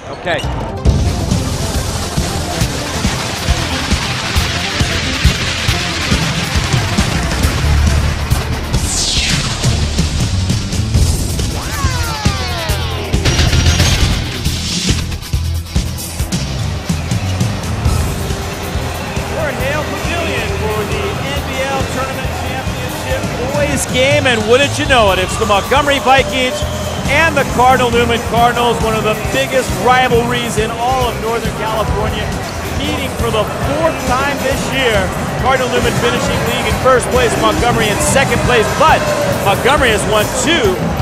Okay. Game, and wouldn't you know it, it's the Montgomery Vikings and the Cardinal Newman Cardinals, one of the biggest rivalries in all of Northern California, meeting for the 4th time this year. Cardinal Newman finishing league in first place, Montgomery in second place, but Montgomery has won 2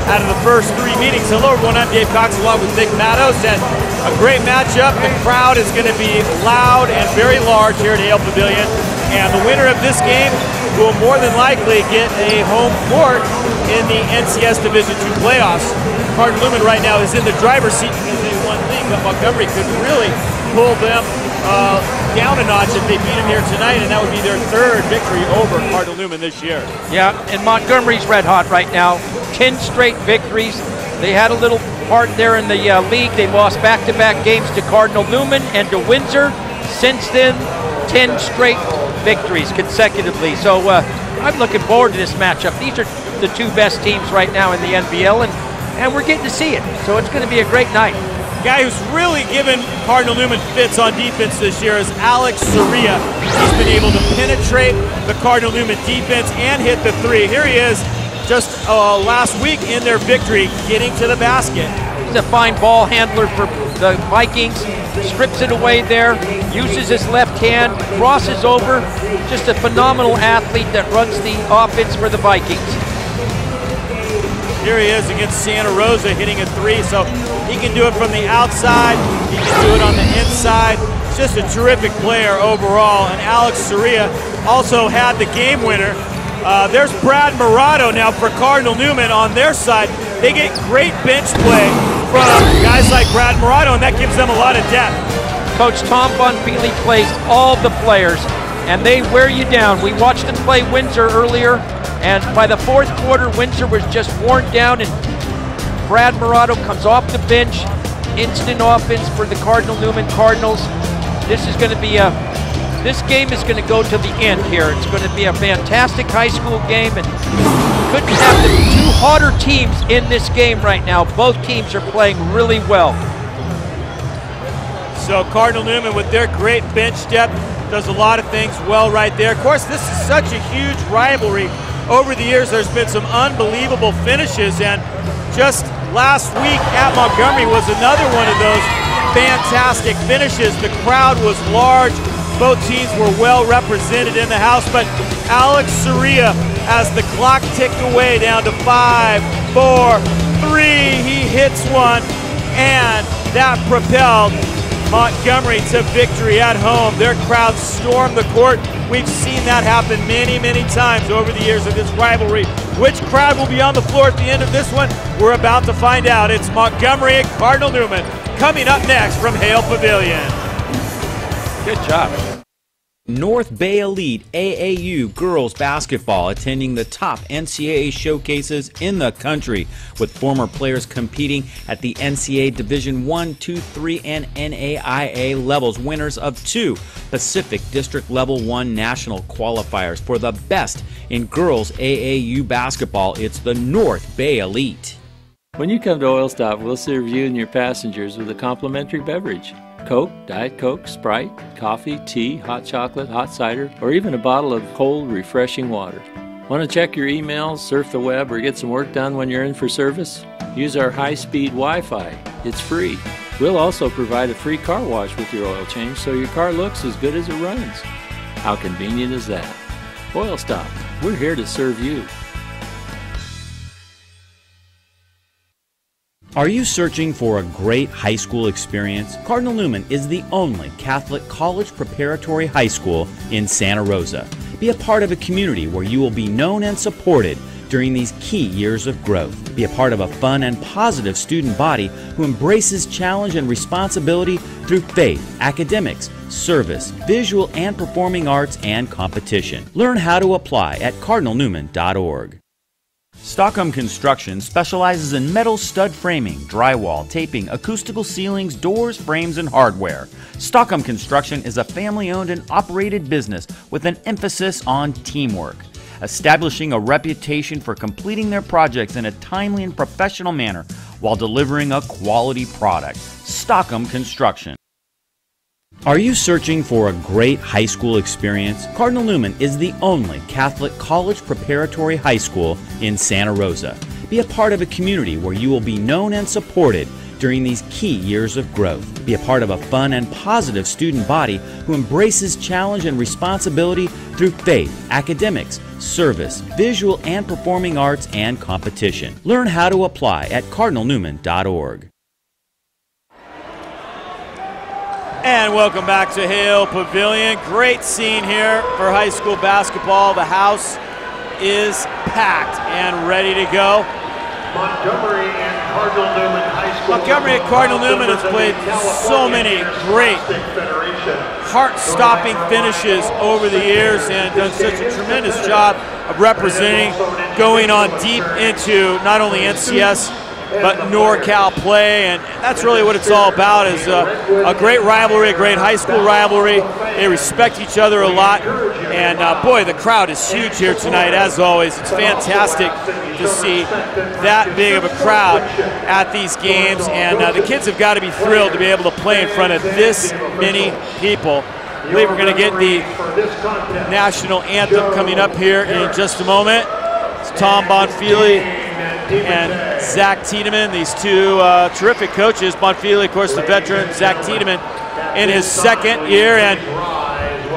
out of the first 3 meetings. Hello everyone, I'm Dave Cox along with Nick Mattos, and a great matchup. The crowd is going to be loud and very large here at Hale Pavilion, and the winner of this game will more than likely get a home court in the NCS Division II playoffs. Cardinal Newman right now is in the driver's seat because they won league, but Montgomery could really pull them down a notch if they beat them here tonight, and that would be their 3rd victory over Cardinal Newman this year. Yeah, and Montgomery's red hot right now. 10 straight victories. They had a little part there in the league. They lost back-to-back games to Cardinal Newman and to Windsor. Since then, 10 straight victories consecutively. So I'm looking forward to this matchup. These are the 2 best teams right now in the NBL, and we're getting to see it. So it's going to be a great night. Guy who's really given Cardinal Newman fits on defense this year is Alex Soria. He's been able to penetrate the Cardinal Newman defense and hit the 3. Here he is just last week in their victory, getting to the basket. He's a fine ball handler for the Vikings. Strips it away there, uses his left hand, crosses over. Just a phenomenal athlete that runs the offense for the Vikings. Here he is against Santa Rosa, hitting a 3, so he can do it from the outside, he can do it on the inside. Just a terrific player overall, and Alex Soria also had the game winner. There's Brad Morado now for Cardinal Newman on their side. They get great bench play from guys like Brad Morado, and that gives them a lot of depth. Coach Tom Bonfili plays all the players, and they wear you down. We watched them play Windsor earlier, and by the 4th quarter, Windsor was just worn down, and Brad Morado comes off the bench. Instant offense for the Cardinal Newman Cardinals. This is going to be this game is going to go to the end here. It's going to be a fantastic high school game, and couldn't have the 2 hotter teams in this game right now. Both teams are playing really well. So Cardinal Newman, with their great bench depth, does a lot of things well right there. Of course, this is such a huge rivalry. Over the years, there's been some unbelievable finishes, and just last week at Montgomery was another one of those fantastic finishes. The crowd was large. Both teams were well represented in the house, but Alex Soria, as the clock ticked away down to 5, 4, 3, he hits one, and that propelled Montgomery to victory at home. Their crowd stormed the court. We've seen that happen many, many times over the years of this rivalry. Which crowd will be on the floor at the end of this one? We're about to find out. It's Montgomery and Cardinal Newman coming up next from Hale Pavilion. Good job. North Bay Elite AAU girls basketball attending the top NCAA showcases in the country, with former players competing at the NCAA Division I, II, III, and NAIA levels, winners of 2 Pacific District Level 1 national qualifiers. For the best in girls AAU basketball, it's the North Bay Elite. When you come to Oil Stop, we'll serve you and your passengers with a complimentary beverage. Coke, Diet Coke, Sprite, coffee, tea, hot chocolate, hot cider, or even a bottle of cold, refreshing water. Want to check your emails, surf the web, or get some work done when you're in for service? Use our high-speed Wi-Fi. It's free. We'll also provide a free car wash with your oil change so your car looks as good as it runs. How convenient is that? Oil Stop. We're here to serve you. Are you searching for a great high school experience? Cardinal Newman is the only Catholic college preparatory high school in Santa Rosa. Be a part of a community where you will be known and supported during these key years of growth. Be a part of a fun and positive student body who embraces challenge and responsibility through faith, academics, service, visual and performing arts, and competition. Learn how to apply at cardinalnewman.org. Stockholm Construction specializes in metal stud framing, drywall, taping, acoustical ceilings, doors, frames, and hardware. Stockholm Construction is a family-owned and operated business with an emphasis on teamwork, establishing a reputation for completing their projects in a timely and professional manner while delivering a quality product. Stockholm Construction. Are you searching for a great high school experience? Cardinal Newman is the only Catholic college preparatory high school in Santa Rosa. Be a part of a community where you will be known and supported during these key years of growth. Be a part of a fun and positive student body who embraces challenge and responsibility through faith, academics, service, visual and performing arts, and competition. Learn how to apply at cardinalnewman.org. And welcome back to Hale Pavilion. Great scene here for high school basketball. The house is packed and ready to go. Montgomery and Cardinal Newman High School. Montgomery and Cardinal Newman has played so many great heart-stopping finishes over the years and done such a tremendous job of representing, going on deep into not only NCS but NorCal play, and that's really what it's all about, is a great rivalry, a great high school rivalry. They respect each other a lot, and boy, the crowd is huge here tonight, as always. It's fantastic to see that big of a crowd at these games, and the kids have got to be thrilled to be able to play in front of this many people. I believe we're going to get the national anthem coming up here in just a moment. It's Tom Bonfili and Zach Tiedemann, these two terrific coaches. Bonfili, of course, the veteran. Zach Tiedemann in his second year. And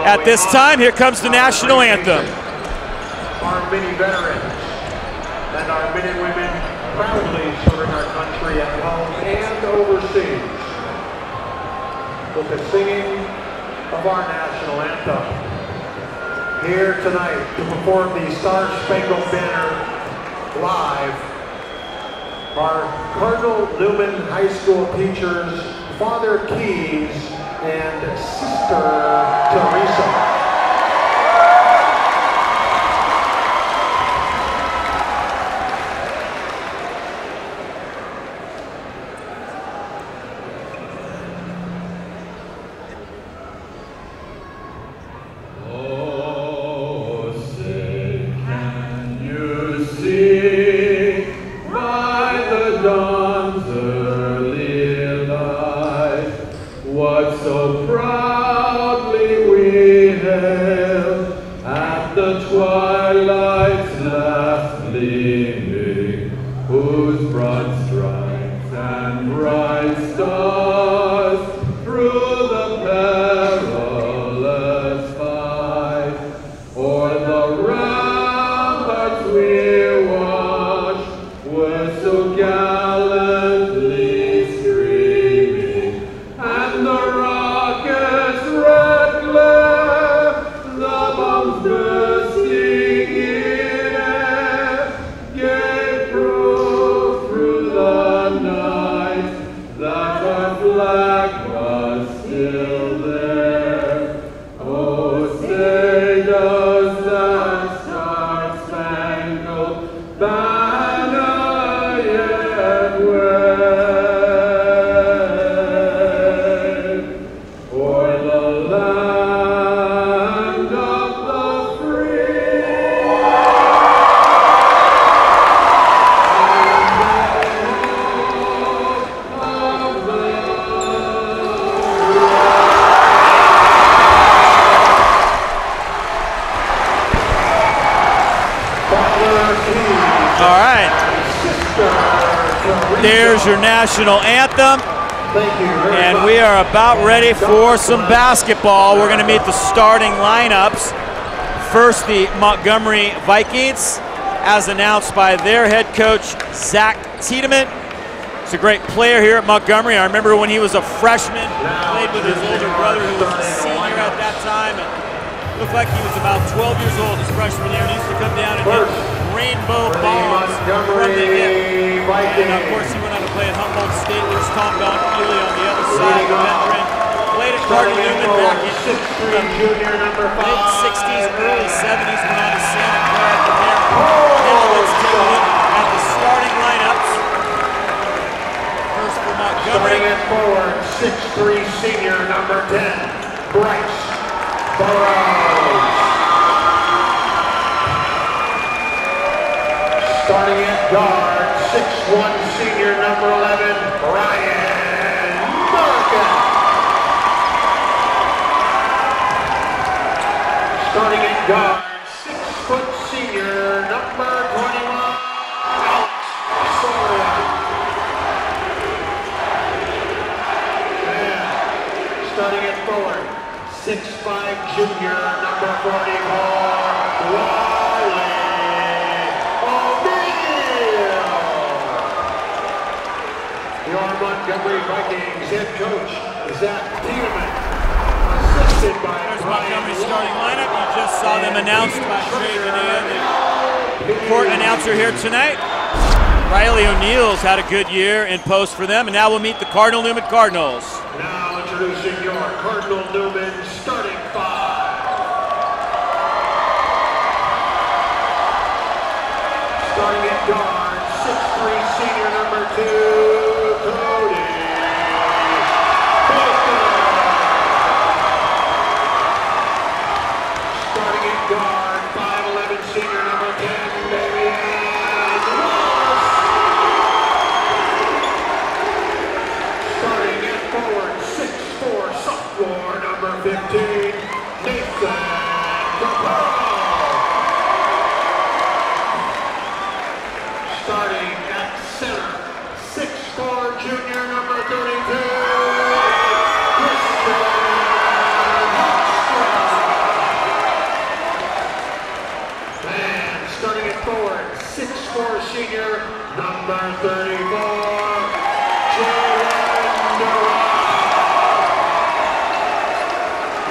at this time, here comes the national anthem. Our many veterans and our men and women proudly serving our country at home and overseas with the singing of our national anthem. Here tonight to perform the Star Spangled Banner live are Cardinal Newman High School teachers, Father Keys and Sister Teresa. There's your national anthem, and we are about ready for some basketball. We're going to meet the starting lineups. First, the Montgomery Vikings, as announced by their head coach, Zach Tiedemann. He's a great player here at Montgomery. I remember when he was a freshman, played with his older brother who was a senior at that time. And looked like he was about 12 years old his freshman year, and he used to come down and hit rainbow bombs from the hip. And of course, he went on to play at Humboldt State. There's Tom Bonfili on the other side, the veteran. Played at Cardinal Newman back in the late 60s, early 70s, went on to Santa Clara from there. Now let's take a look Montgomery. Starting at forward, 6'3" senior, number 10, Bryce Burrows. Starting at guard, 6'1" senior, number 11, Ryan Markin. Starting at guard, 6' senior, number 21, Alex Soria. And starting at forward, 6'5" junior, number 44, Riley. Your Montgomery Vikings head coach, Zach Newman, assisted by Montgomery starting lineup. You just saw them announced by Trey Vanilla, the court announcer here tonight. Riley O'Neal's had a good year in post for them, and now we'll meet the Cardinal Newman Cardinals. Now introducing your Cardinal Newman starting five. Starting at guard, 6'3" senior, number 2. Guard, 5'11" senior, number 10, Damian Wallace. Starting at forward, 6'4" sophomore, number 15, Nathan Caparo. Starting at center, 6'4" junior, number 32, senior, number 34, Jalen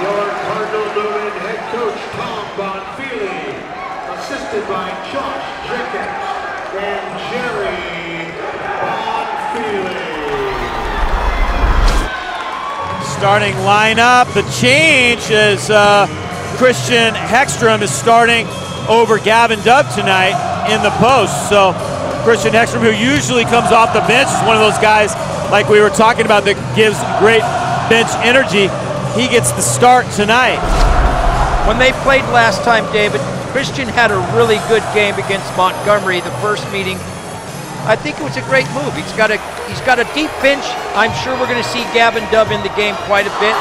Your Cardinal Newman head coach, Tom Bonfili, assisted by Josh Jenkins and Jerry Bonfili. Starting lineup, the change is Christian Hextrom is starting over Gavin Dubb tonight in the post. So Christian Hextrom, who usually comes off the bench, is one of those guys like we were talking about that gives great bench energy. He gets the start tonight. When they played last time, David, Christian had a really good game against Montgomery the first meeting. I think it was a great move. He's got a deep bench. I'm sure we're going to see Gavin Dubb in the game quite a bit.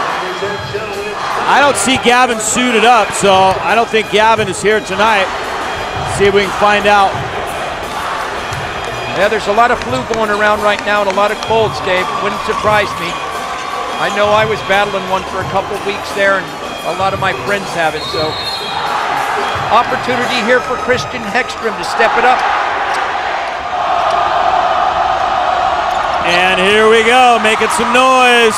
I don't see Gavin suited up, so I don't think Gavin is here tonight. See if we can find out. Yeah, there's a lot of flu going around right now and a lot of colds, Dave. Wouldn't surprise me. I know I was battling one for a couple weeks there, and a lot of my friends have it, so. Opportunity here for Christian Hextrom to step it up. And here we go, making some noise.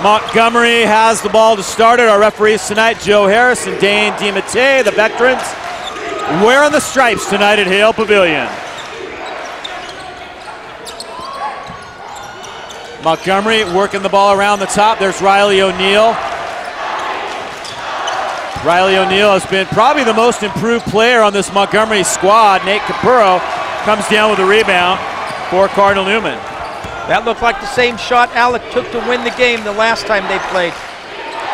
Montgomery has the ball to start it. Our referees tonight, Joe Harris and Dane DiMattei, the veterans, wearing the stripes tonight at Hale Pavilion. Montgomery working the ball around the top. There's Riley O'Neal. Riley O'Neal has been probably the most improved player on this Montgomery squad. Nate Capuro comes down with a rebound for Cardinal Newman. That looked like the same shot Alec took to win the game the last time they played.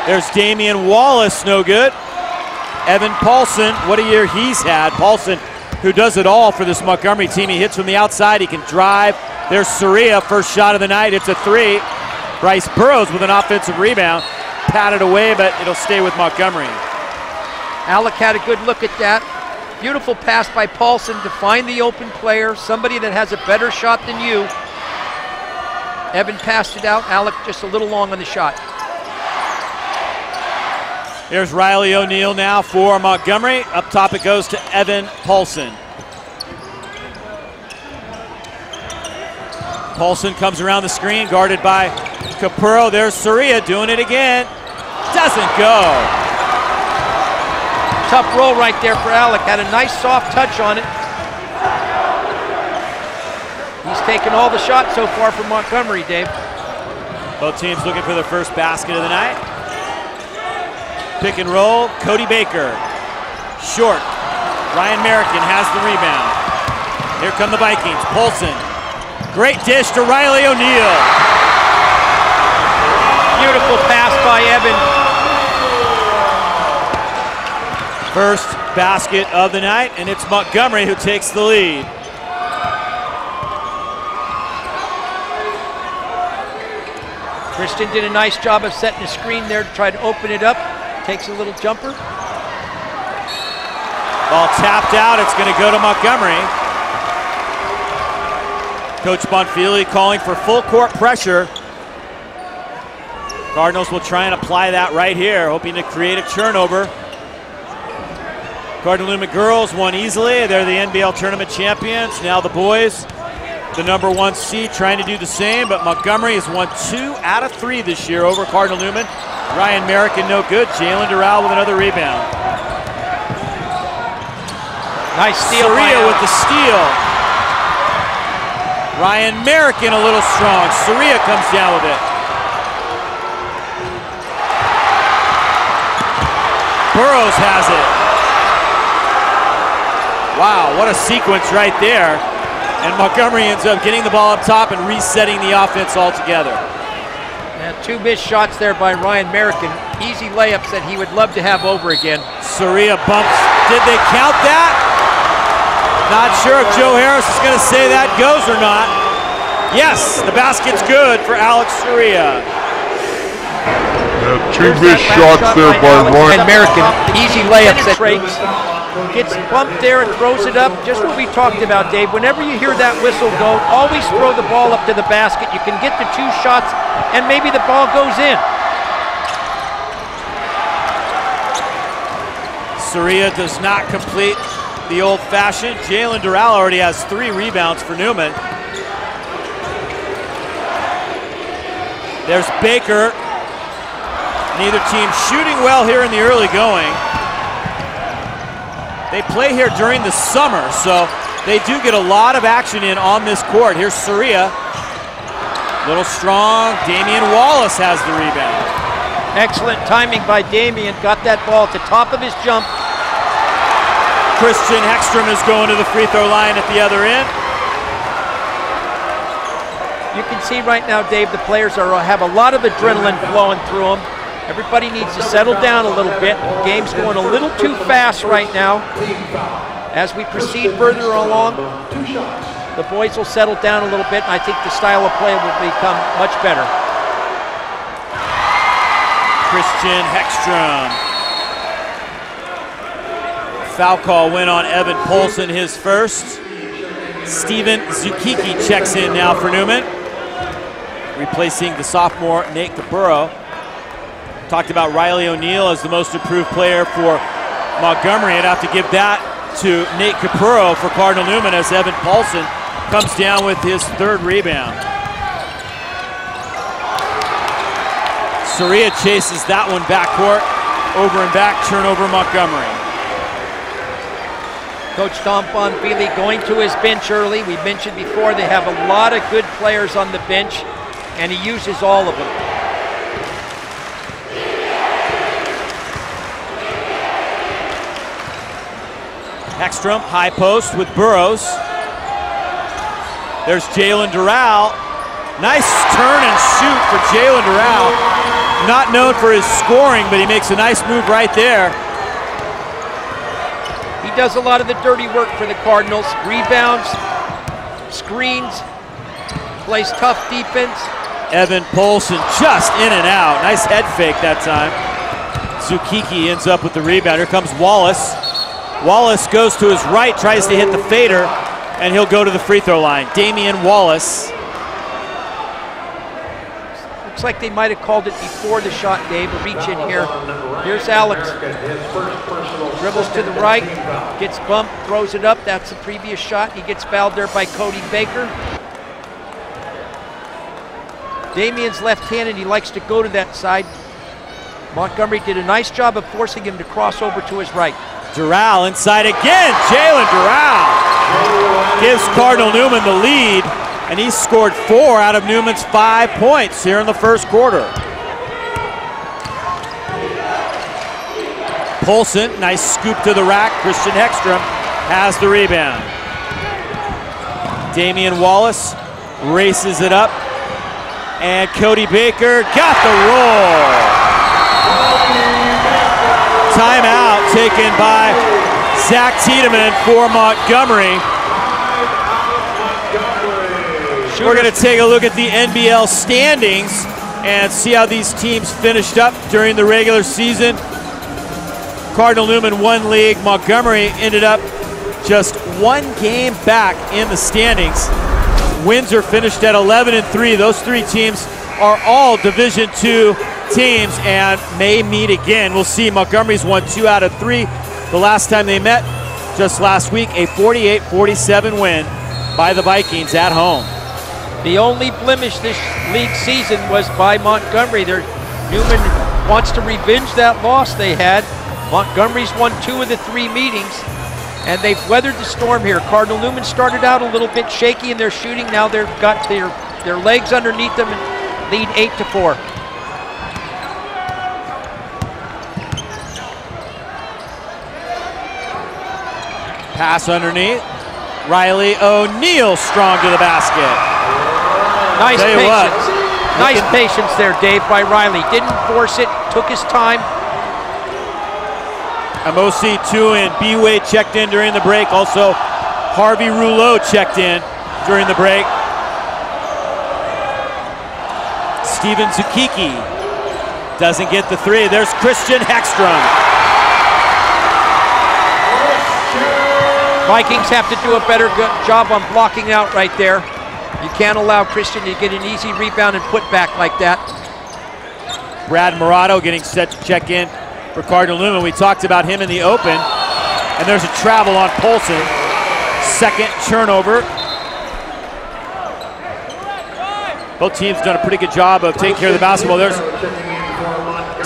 There's Damian Wallace, no good. Evan Paulson, what a year he's had. Paulson, who does it all for this Montgomery team. He hits from the outside, he can drive. There's Soria, first shot of the night, it's a three. Bryce Burrows with an offensive rebound. Patted away, but it'll stay with Montgomery. Alec had a good look at that. Beautiful pass by Paulson to find the open player, somebody that has a better shot than you. Evan passed it out. Alec just a little long on the shot. Here's Riley O'Neal now for Montgomery. Up top it goes to Evan Paulson. Paulson comes around the screen, guarded by Capuro. There's Soria doing it again. Doesn't go. Tough roll right there for Alec. Had a nice soft touch on it. He's taken all the shots so far from Montgomery, Dave. Both teams looking for their first basket of the night. Pick and roll, Cody Baker. Short. Ryan Merricken has the rebound. Here come the Vikings. Paulson Great dish to Riley O'Neal. Beautiful pass by Evan. First basket of the night, and it's Montgomery who takes the lead. Christian did a nice job of setting the screen there to try to open it up. Takes a little jumper. Ball tapped out, it's going to go to Montgomery. Coach Bonfili calling for full court pressure. Cardinals will try and apply that right here, hoping to create a turnover. Cardinal Newman girls won easily. They're the NBL tournament champions. Now the boys, the #1 seed, trying to do the same, but Montgomery has won 2 out of 3 this year over Cardinal Newman. Ryan Merricken no good. Jalen Doral with another rebound. Nice steal. Soria with the steal. Ryan Merricken a little strong. Soria comes down with it. Burrows has it. Wow, what a sequence right there. And Montgomery ends up getting the ball up top and resetting the offense altogether. Yeah, 2 missed shots there by Ryan Merricken. Easy layups that he would love to have over again. Soria bumps. Did they count that? Not sure if Joe Harris is going to say that goes or not. Yes, the basket's good for Alex Soria. Yeah, 2 missed shots there by Ryan Merricken. Easy layups that gets bumped there and throws it up. Just what we talked about, Dave. Whenever you hear that whistle go, always throw the ball up to the basket. You can get the 2 shots and maybe the ball goes in. Soria does not complete the old-fashioned. Jalen Doral already has 3 rebounds for Newman. There's Baker. Neither team shooting well here in the early going. They play here during the summer, so they do get a lot of action in on this court. Here's Soria. Little strong. Damian Wallace has the rebound. Excellent timing by Damian. Got that ball at the top of his jump. Christian Hekstrom is going to the free throw line at the other end. You can see right now, Dave, the players have a lot of adrenaline flowing through them. Everybody needs to settle down a little bit. The game's going a little too fast right now. As we proceed further along, the boys will settle down a little bit, and I think the style of play will become much better. Christian Hekstrom. Foul call went on Evan Polson, his first. Steven Zukiki checks in now for Newman, replacing the sophomore Nate Capurro. Talked about Riley O'Neal as the most improved player for Montgomery. I'd have to give that to Nate Capurro for Cardinal Newman as Evan Paulson comes down with his 3rd rebound. Soria chases that one backcourt, over and back, turnover Montgomery. Coach Tom Bonfili going to his bench early. We mentioned before they have a lot of good players on the bench, and he uses all of them. Hekstrom, high post with Burrows. There's Jalen Doral. Nice turn and shoot for Jalen Doral. Not known for his scoring, but he makes a nice move right there. He does a lot of the dirty work for the Cardinals. Rebounds, screens, plays tough defense. Evan Polson just in and out. Nice head fake that time. Zukiki ends up with the rebound. Here comes Wallace. Wallace goes to his right, tries to hit the fader, and he'll go to the free throw line. Damian Wallace. Looks like they might have called it before the shot, Dave. A reach in here. Here's Alex. Dribbles to the right, gets bumped, throws it up. That's the previous shot. He gets fouled there by Cody Baker. Damian's left-handed. He likes to go to that side. Montgomery did a nice job of forcing him to cross over to his right. Doral inside again. Jalen Doral gives Cardinal Newman the lead, and he scored 4 out of Newman's 5 points here in the first quarter. Polson, nice scoop to the rack. Christian Hekstrom has the rebound. Damian Wallace races it up. And Cody Baker got the roll. Timeout taken by Zach Tiedemann for Montgomery. We're going to take a look at the NBL standings and see how these teams finished up during the regular season. Cardinal Newman won league. Montgomery ended up just one game back in the standings. Windsor finished at 11-3. Those three teams are all Division II teams and may meet again. We'll see. Montgomery's won 2 out of 3. The last time they met, just last week, a 48-47 win by the Vikings at home. The only blemish this league season was by Montgomery. Newman wants to revenge that loss they had. Montgomery's won 2 of the 3 meetings, and they've weathered the storm here. Cardinal Newman started out a little bit shaky in their shooting. Now they've got their legs underneath them and lead 8-4. Pass underneath. Riley O'Neal strong to the basket. Nice patience. Nice patience there, Dave, by Riley. Didn't force it, took his time. Amosi and B-Way checked in during the break. Also, Harvey Rouleau checked in during the break. Steven Zukiki doesn't get the 3. There's Christian Hekstrom. Vikings have to do a better job on blocking out right there. You can't allow Christian to get an easy rebound and put back like that. Brad Morato getting set to check in for Cardinal Newman. We talked about him in the open. And there's a travel on Polson. Second turnover. Both teams done a pretty good job of taking care of the basketball. There's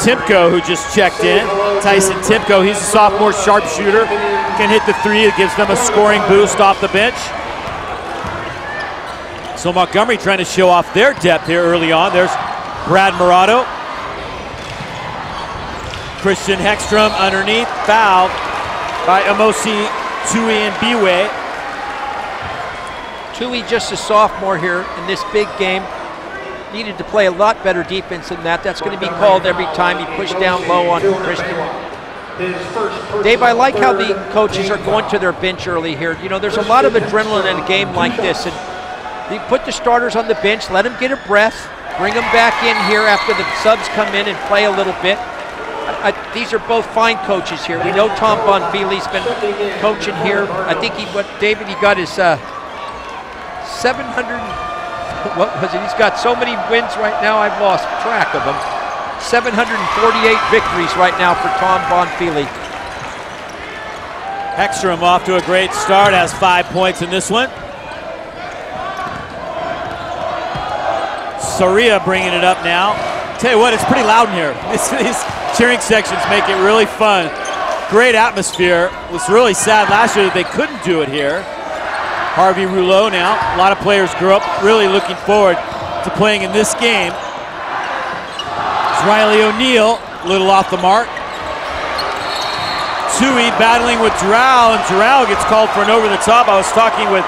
Timko, who just checked in. Tyson Timko, he's a sophomore sharpshooter. Can hit the 3. It gives them a scoring boost off the bench. So Montgomery trying to show off their depth here early on. There's Brad Morato. Christian Hekstrom underneath, fouled by Amosi, Tui, and Biwe. Tui, just a sophomore here in this big game. Needed to play a lot better defense than that. That's going to be called every time he pushed down low on Christian. Dave, I like how the coaches are going to their bench early here. You know, there's a lot of adrenaline in a game like this, and you put the starters on the bench, let them get a breath, bring them back in here after the subs come in and play a little bit. These are both fine coaches here. We know Tom Bonfili's been coaching here. I think he got his 700, what was it? He's got so many wins right now, I've lost track of them. 748 victories right now for Tom Bonfili. Hekstrom off to a great start, has 5 points in this one. Soria bringing it up now. Tell you what, it's pretty loud in here. These cheering sections make it really fun. Great atmosphere. It was really sad last year that they couldn't do it here. Harvey Rouleau now. A lot of players grew up really looking forward to playing in this game. It's Riley O'Neal, a little off the mark. Tui battling with Doral, and Doral gets called for an over-the-top. I was talking with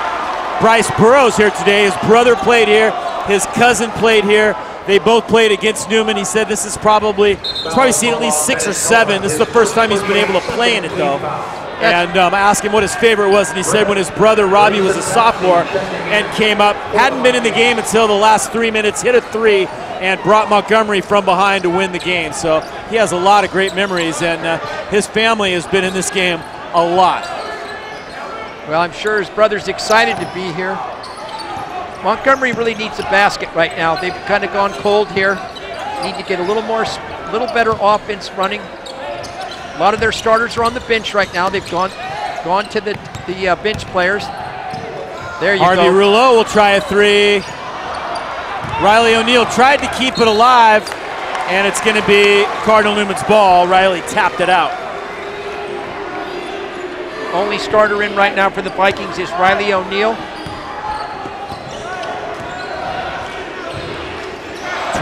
Bryce Burrows here today. His brother played here. His cousin played here. They both played against Newman. He said this is probably seen at least 6 or 7. This is the first time he's been able to play in it, though. And I asked him what his favorite was, and he said when his brother Robbie was a sophomore and came up, hadn't been in the game until the last 3 minutes, hit a 3, and brought Montgomery from behind to win the game. So he has a lot of great memories, and his family has been in this game a lot. Well, I'm sure his brother's excited to be here. Montgomery really needs a basket right now. They've kind of gone cold here. Need to get a little better offense running. A lot of their starters are on the bench right now. They've gone to the bench players. There you go. Harvey Rouleau will try a 3. Riley O'Neal tried to keep it alive, and it's going to be Cardinal Newman's ball. Riley tapped it out. Only starter in right now for the Vikings is Riley O'Neal.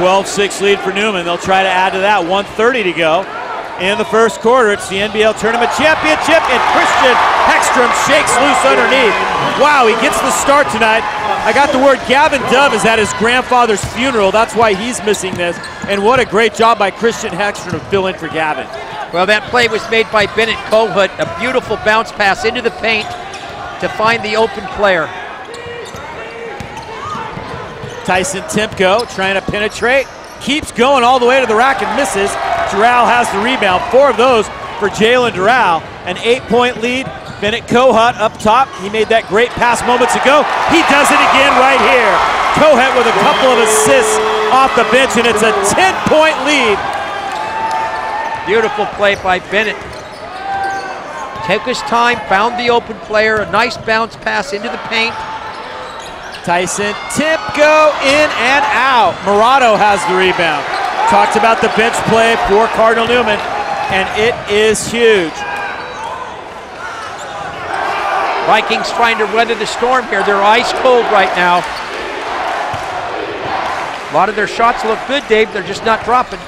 12-6 lead for Newman. They'll try to add to that. 1:30 to go in the first quarter. It's the NBL Tournament Championship, and Christian Hextrom shakes loose underneath. Wow, he gets the start tonight. I got the word Gavin Dove is at his grandfather's funeral. That's why he's missing this. And what a great job by Christian Hextrom to fill in for Gavin. Well, that play was made by Bennett Kohut. A beautiful bounce pass into the paint to find the open player. Tyson Timko trying to penetrate. Keeps going all the way to the rack and misses. Doral has the rebound. 4 of those for Jalen Doral. An 8-point lead. Bennett Kohut up top. He made that great pass moments ago. He does it again right here. Kohut with a couple of assists off the bench, and it's a 10-point lead. Beautiful play by Bennett. Took his time, found the open player. A nice bounce pass into the paint. Tyson Timko in and out. Murado has the rebound. Talked about the bench play for Cardinal Newman, and it is huge. Vikings trying to weather the storm here. They're ice cold right now. A lot of their shots look good, Dave. They're just not dropping.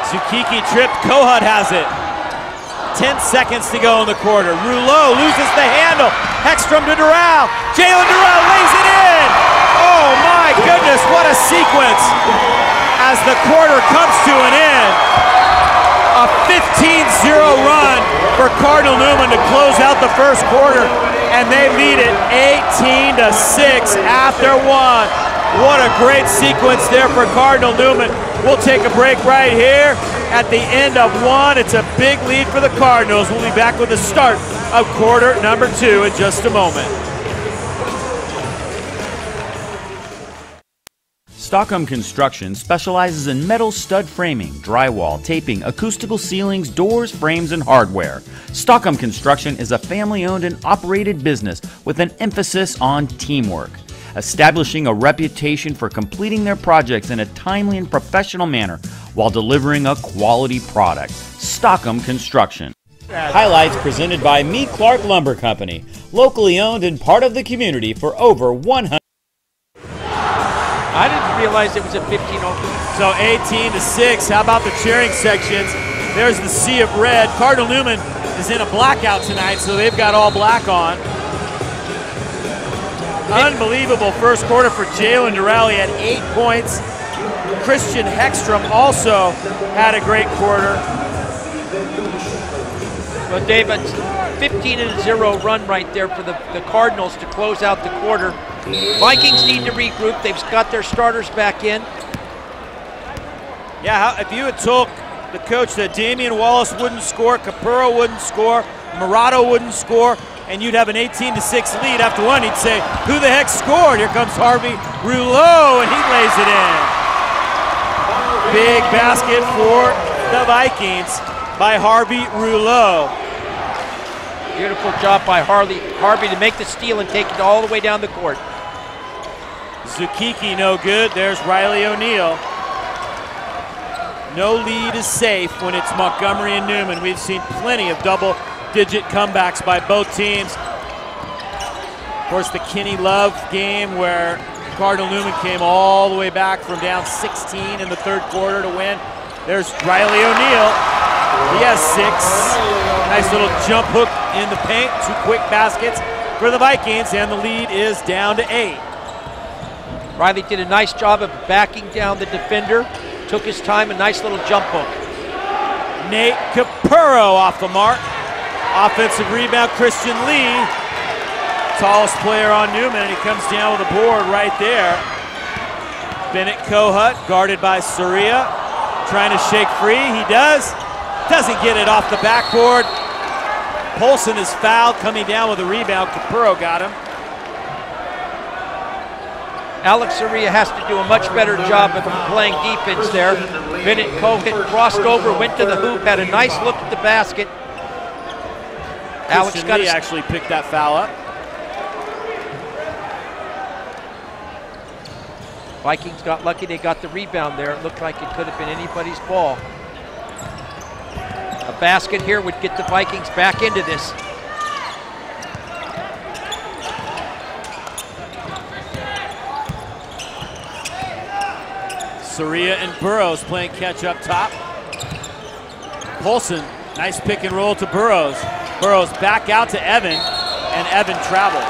Zukiki tripped. Kohut has it. 10 seconds to go in the quarter. Rouleau loses the handle. Hextrom to Doral. Jalen Doral lays it in. Oh my goodness, what a sequence as the quarter comes to an end. A 15-0 run for Cardinal Newman to close out the first quarter, and they lead it 18-6 after 1. What a great sequence there for Cardinal Newman. We'll take a break right here. At the end of 1, it's a big lead for the Cardinals. We'll be back with the start of quarter number 2 in just a moment. Stockholm Construction specializes in metal stud framing, drywall, taping, acoustical ceilings, doors, frames, and hardware. Stockholm Construction is a family-owned and operated business with an emphasis on teamwork, establishing a reputation for completing their projects in a timely and professional manner while delivering a quality product. Stockholm Construction. Highlights presented by Me Clark Lumber Company, locally owned and part of the community for over 100. I didn't realize it was a 15-0. So 18-6. How about the cheering sections? There's the sea of red. Cardinal Newman is in a blackout tonight, so they've got all black on. Unbelievable first quarter for Jalen Doral. He had 8 points. Christian Hextrom also had a great quarter. Well, Dave, it's 15-0 run right there for the Cardinals to close out the quarter. Vikings need to regroup. They've got their starters back in. Yeah, if you had told the coach that Damian Wallace wouldn't score, Capurro wouldn't score, Murado wouldn't score, and you'd have an 18-6 lead after 1, he'd say, who the heck scored? Here comes Harvey Rouleau, and he lays it in. Big basket for the Vikings by Harvey Rouleau. Beautiful job by Harvey to make the steal and take it all the way down the court. Zukiki no good. There's Riley O'Neal. No lead is safe when it's Montgomery and Newman. We've seen plenty of double-digit comebacks by both teams. Of course, the Kenny Love game where Cardinal Newman came all the way back from down 16 in the third quarter to win. There's Riley O'Neal. He has 6. Nice little jump hook in the paint. 2 quick baskets for the Vikings, and the lead is down to 8. Riley did a nice job of backing down the defender. Took his time, a nice little jump hook. Nate Capurro off the mark. Offensive rebound, Christian Lee. Tallest player on Newman, and he comes down with a board right there. Bennett Kohut, guarded by Soria, trying to shake free. He does. Doesn't get it off the backboard. Polson is fouled, coming down with a rebound. Capurro got him. Alex Soria has to do a much better job of playing defense there. Bennett Kohut crossed over, went to the hoop, had a nice look at the basket. Alex Lee actually picked that foul up. Vikings got lucky, they got the rebound there. It looked like it could have been anybody's ball. A basket here would get the Vikings back into this. Soria and Burrows playing catch up top. Polson, nice pick and roll to Burrows. Burrows back out to Evan, and Evan travels.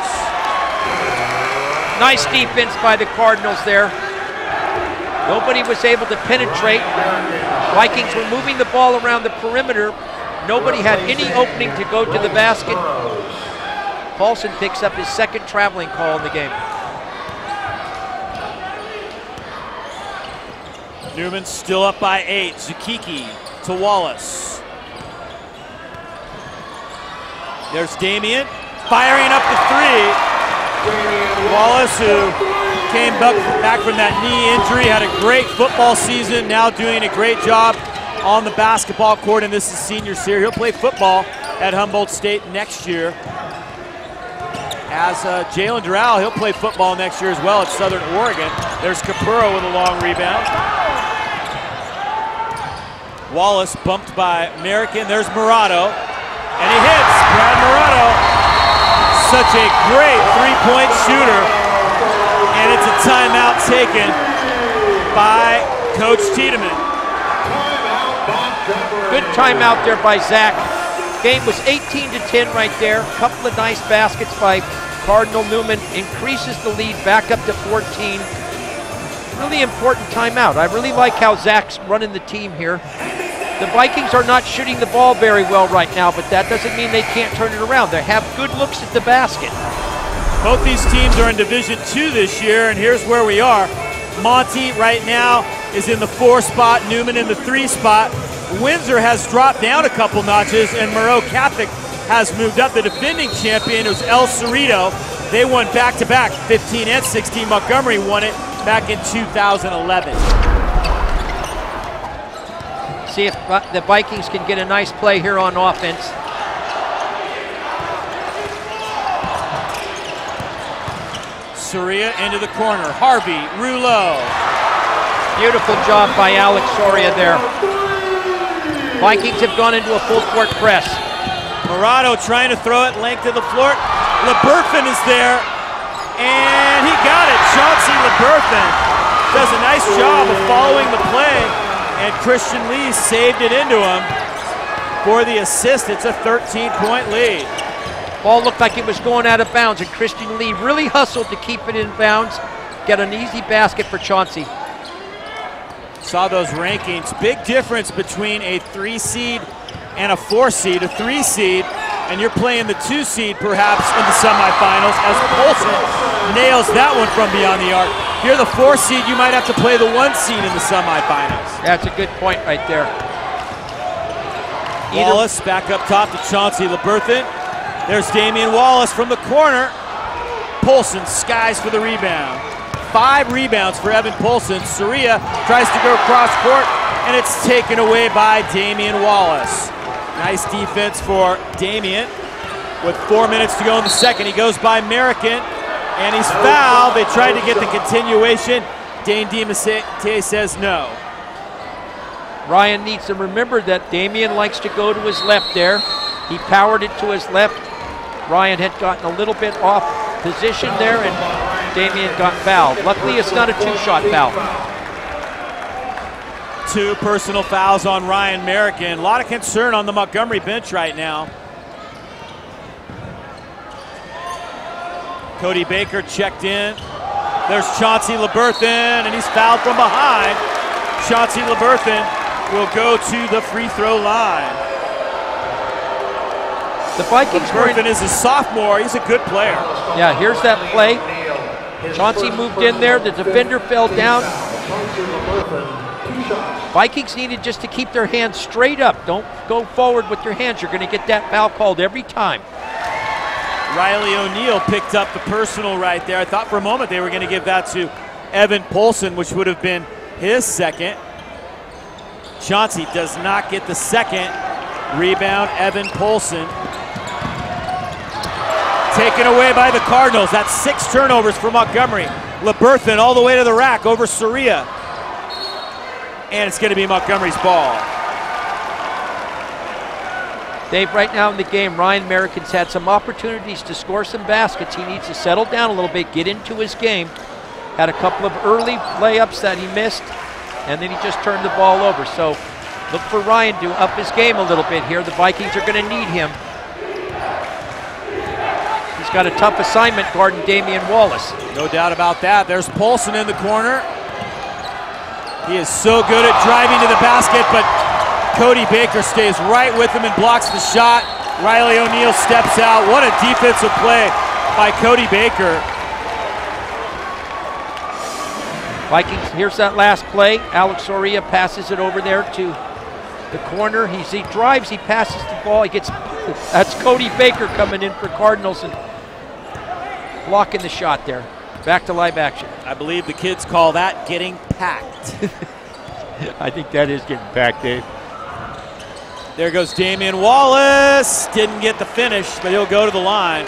Nice defense by the Cardinals there. Nobody was able to penetrate. Vikings were moving the ball around the perimeter. Nobody had any opening to go to the basket. Paulson picks up his second traveling call in the game. Newman still up by 8. Zukiki to Wallace. There's Damian firing up the 3. Wallace, who came back from that knee injury, had a great football season, now doing a great job on the basketball court, and this is senior year. He'll play football at Humboldt State next year. As Jalen Doral, he'll play football next year as well at Southern Oregon. There's Capurro with a long rebound. Wallace bumped by American. There's Murado, and he hits. Brad Murado, such a great three-point shooter, and it's a timeout taken by Coach Tiedemann. Good timeout there by Zach. Game was 18-10 right there. Couple of nice baskets by Cardinal. Newman increases the lead back up to 14. Really important timeout. I really like how Zach's running the team here. The Vikings are not shooting the ball very well right now, but that doesn't mean they can't turn it around. They have good looks at the basket. Both these teams are in Division II this year, and here's where we are. Monty right now is in the 4 spot, Newman in the 3 spot. Windsor has dropped down a couple notches, and Moreau Catholic has moved up. The defending champion was El Cerrito. They won back-to-back, 15 and 16. Montgomery won it back in 2011. See if the Vikings can get a nice play here on offense. Soria into the corner. Harvey, Rouleau. Beautiful job by Alex Soria there. Vikings have gone into a full court press. Murado trying to throw it length of the floor. LeBurfin is there, and he got it. Chauncey LeBurfin does a nice job of following the play, and Christian Lee saved it into him for the assist. It's a 13-point lead. Ball looked like it was going out of bounds, and Christian Lee really hustled to keep it in bounds. Get an easy basket for Chauncey. Saw those rankings. Big difference between a 3 seed and a 4 seed. A 3 seed, and you're playing the 2 seed perhaps in the semifinals, as Polson nails that one from beyond the arc. If you're the 4 seed, you might have to play the 1 seed in the semifinals. That's a good point right there. Wallace back up top to Chauncey LeBurfin. There's Damian Wallace from the corner. Polson skies for the rebound. 5 rebounds for Evan Polson. Soria tries to go cross court, and it's taken away by Damian Wallace. Nice defense for Damian. With 4 minutes to go in the second, he goes by American, and he's fouled. They tried to get the continuation. Dane DiMattei says no. Ryan needs to remember that Damian likes to go to his left there. He powered it to his left. Ryan had gotten a little bit off position there, and Damian got fouled. Luckily, it's not a 2-shot foul. 2 personal fouls on Ryan American. A lot of concern on the Montgomery bench right now. Cody Baker checked in. There's Chauncey LeBurfin, and he's fouled from behind. Chauncey LeBurfin will go to the free throw line. The Vikings LeBurfin is a sophomore. He's a good player. Yeah, here's that play. Chauncey moved in there. The defender fell down. Vikings needed just to keep their hands straight up. Don't go forward with your hands. You're going to get that foul called every time. Riley O'Neal picked up the personal right there. I thought for a moment they were going to give that to Evan Polson, which would have been his second. Chauncey does not get the second. Rebound, Evan Polson. Taken away by the Cardinals. That's 6 turnovers for Montgomery. LeBurfin all the way to the rack over Soria. And it's going to be Montgomery's ball. Dave, right now in the game, Ryan American's had some opportunities to score some baskets. He needs to settle down a little bit, get into his game. Had a couple of early layups that he missed, and then he just turned the ball over. So Look for Ryan to up his game a little bit here. The Vikings are going to need him. He's got a tough assignment guarding Damian Wallace. No doubt about that. There's Paulson in the corner. He is so good at driving to the basket, but Cody Baker stays right with him and blocks the shot. Riley O'Neal steps out. What a defensive play by Cody Baker. Vikings, here's that last play. Alex Soria passes it over there to the corner. He drives, he passes the ball. That's Cody Baker coming in for Cardinals and blocking the shot there. Back to live action. I believe the kids call that getting packed. I think that is getting packed, Dave. There goes Damian Wallace. Didn't get the finish, but he'll go to the line.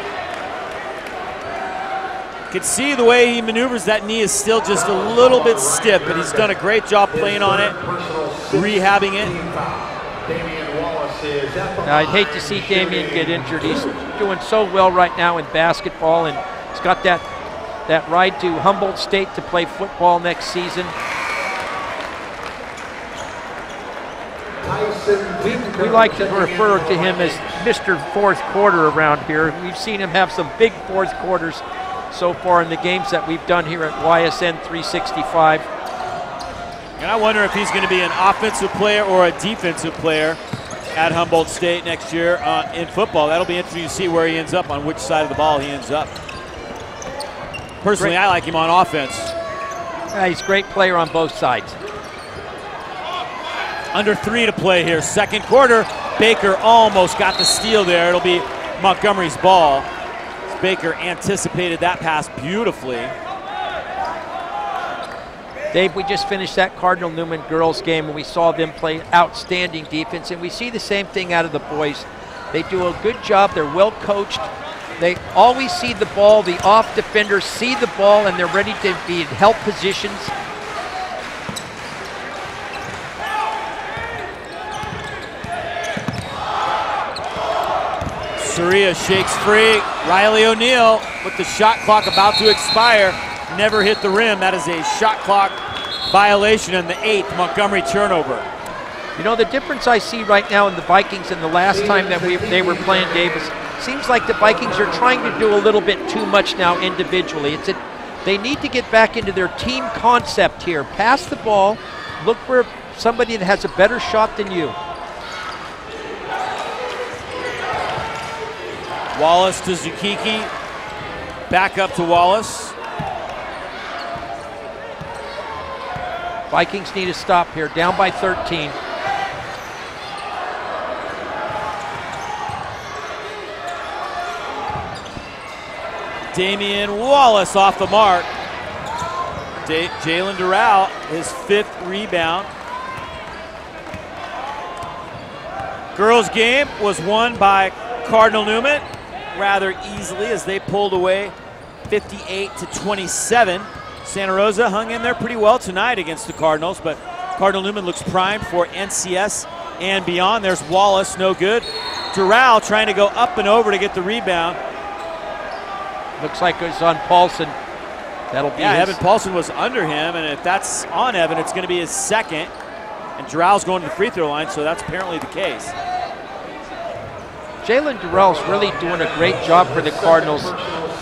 Can see the way he maneuvers. That knee is still just a little bit stiff, but he's done a great job playing on it, rehabbing it. I'd hate to see Damian get injured. He's doing so well right now in basketball, and he's got that ride to Humboldt State to play football next season. We like to refer to him as Mr. Fourth Quarter around here. We've seen him have some big fourth quarters so far in the games that we've done here at YSN 365. And I wonder if he's going to be an offensive player or a defensive player at Humboldt State next year in football. That'll be interesting to see where he ends up, on which side of the ball he ends up. Personally, I like him on offense. Yeah, he's a great player on both sides. Under 3 to play here, second quarter. Baker almost got the steal there. It'll be Montgomery's ball. Baker anticipated that pass beautifully. Dave, we just finished that Cardinal Newman girls game, and we saw them play outstanding defense, and we see the same thing out of the boys. They do a good job. They're well coached. They always see the ball. The off defenders see the ball, and they're ready to be in help positions. Soria shakes free. Riley O'Neal with the shot clock about to expire. Never hit the rim. That is a shot clock violation and the 8th Montgomery turnover. You know, the difference I see right now in the Vikings and the last time that they were playing, Davis, seems like the Vikings are trying to do a little bit too much now individually. They need to get back into their team concept here. Pass the ball, look for somebody that has a better shot than you. Wallace to Zukiki. Back up to Wallace. Vikings need a stop here, down by 13. Damian Wallace off the mark. Jalen Doral, his 5th rebound. Girls game was won by Cardinal Newman rather easily as they pulled away 58-27. Santa Rosa hung in there pretty well tonight against the Cardinals, but Cardinal Newman looks primed for NCS and beyond. There's Wallace, no good. Doral trying to go up and over to get the rebound. Looks like it's on Paulson. That'll be Evan Paulson was under him, and if that's on Evan, it's going to be his 2nd. And Dural's going to the free throw line, so that's apparently the case. Jalen Durrell's really doing a great job for the Cardinals.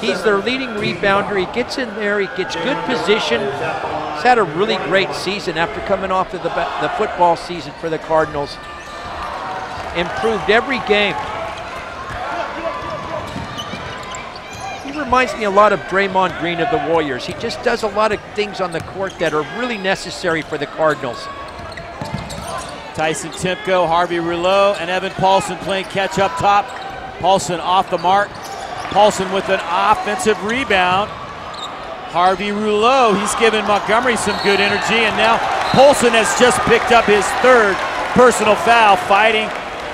He's their leading rebounder. He gets in there, he gets good position. He's had a really great season after coming off of the football season for the Cardinals. Improved every game. He reminds me a lot of Draymond Green of the Warriors. He just does a lot of things on the court that are really necessary for the Cardinals. Tyson Timko, Harvey Rouleau, and Evan Paulson playing catch up top. Paulson off the mark. Paulson with an offensive rebound. Harvey Rouleau, he's given Montgomery some good energy, and now Paulson has just picked up his 3rd personal foul, fighting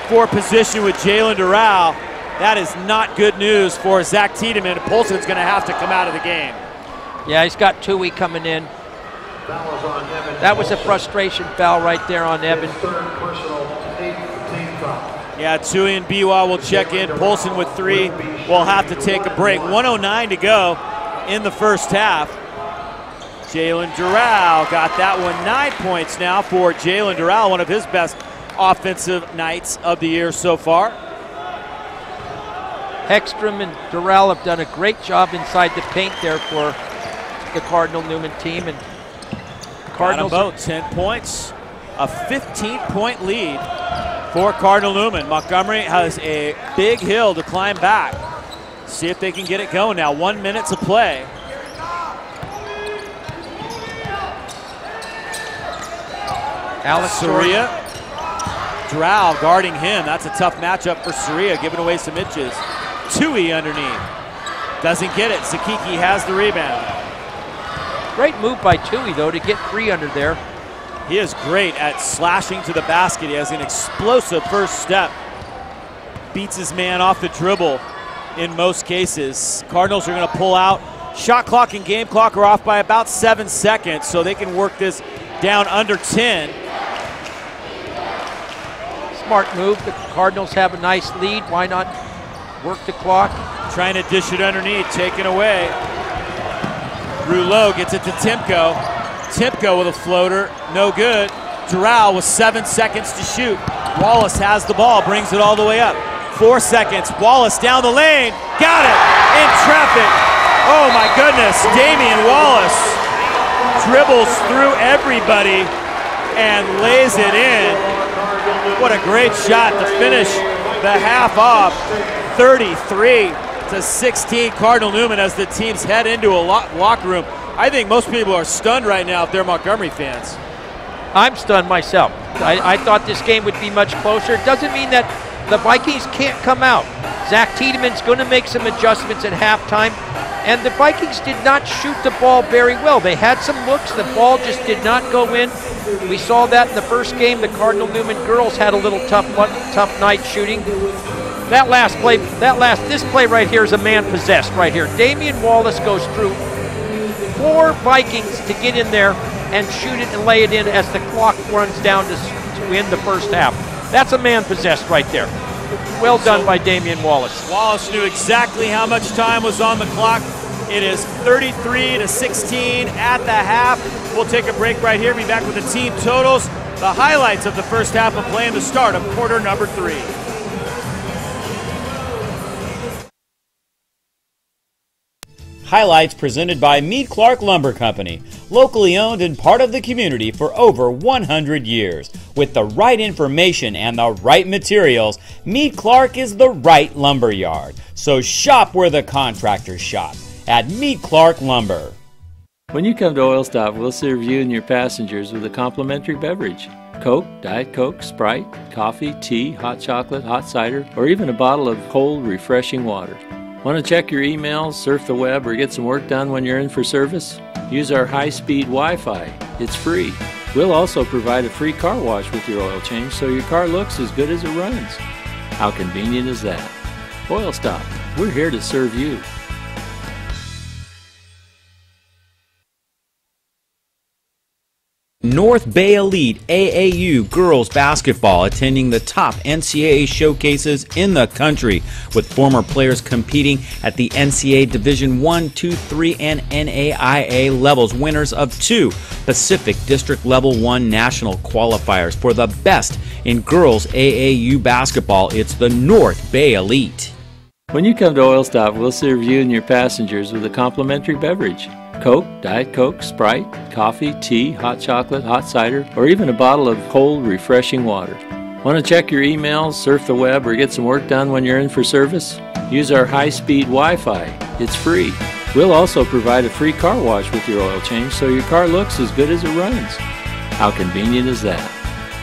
for position with Jalen Doral. That is not good news for Zach Tiedemann. Paulson's going to have to come out of the game. Yeah, he's got Tui coming in. That was a frustration foul right there on Evan. Yeah, Tui and Biwa will check in. Paulson with 3 will have to take a break. 1:09 to go in the first half. Jalen Doral got that one. 9 points now for Jalen Doral, one of his best offensive nights of the year so far. Hextrom and Doral have done a great job inside the paint there for the Cardinal Newman team. And Cardinals both 10 points, a 15-point lead for Cardinal Newman. Montgomery has a big hill to climb back. See if they can get it going now. 1 minute to play. Alex Soria. Doral guarding him. That's a tough matchup for Soria, giving away some inches. Tui underneath. Doesn't get it. Zakiki has the rebound. Great move by Tui, though, to get 3 under there. He is great at slashing to the basket. He has an explosive first step. Beats his man off the dribble in most cases. Cardinals are going to pull out. Shot clock and game clock are off by about 7 seconds, so they can work this down under 10. Smart move. The Cardinals have a nice lead. Why not work the clock? Trying to dish it underneath, taken away. Rouleau gets it to Timko. Timko with a floater, no good. Doral with 7 seconds to shoot. Wallace has the ball, brings it all the way up. 4 seconds, Wallace down the lane, got it, in traffic. Oh my goodness, Damian Wallace dribbles through everybody and lays it in. What a great shot to finish the half off. 33-16 Cardinal Newman as the teams head into a locker room. I think most people are stunned right now if they're Montgomery fans. I'm stunned myself. I thought this game would be much closer. It doesn't mean that the Vikings can't come out. Zach Tiedemann's going to make some adjustments at halftime, and the Vikings did not shoot the ball very well. They had some looks. The ball just did not go in. We saw that in the first game. The Cardinal Newman girls had a little tough night shooting. This play right here is a man possessed right here. Damian Wallace goes through 4 Vikings to get in there and shoot it and lay it in as the clock runs down to end the first half. That's a man possessed right there. Well done by Damian Wallace. Wallace knew exactly how much time was on the clock. It is 33-16 at the half. We'll take a break right here. Be back with the team totals, the highlights of the first half of play and the start of quarter number 3. Highlights presented by Meade Clark Lumber Company, locally owned and part of the community for over 100 years. With the right information and the right materials, Meade Clark is the right lumber yard. So shop where the contractors shop, at Meade Clark Lumber. When you come to Oil Stop, we'll serve you and your passengers with a complimentary beverage. Coke, Diet Coke, Sprite, coffee, tea, hot chocolate, hot cider, or even a bottle of cold, refreshing water. Want to check your emails, surf the web, or get some work done when you're in for service? Use our high-speed Wi-Fi. It's free. We'll also provide a free car wash with your oil change so your car looks as good as it runs. How convenient is that? Oil Stop. We're here to serve you. North Bay Elite AAU girls basketball attending the top NCAA showcases in the country, with former players competing at the NCAA Division I, II, III, and NAIA levels, winners of 2 Pacific District Level 1 national qualifiers for the best in girls AAU basketball. It's the North Bay Elite. When you come to Oil Stop, we'll serve you and your passengers with a complimentary beverage. Coke, Diet Coke, Sprite, coffee, tea, hot chocolate, hot cider, or even a bottle of cold, refreshing water. Want to check your emails, surf the web, or get some work done when you're in for service? Use our high-speed Wi-Fi. It's free. We'll also provide a free car wash with your oil change so your car looks as good as it runs. How convenient is that?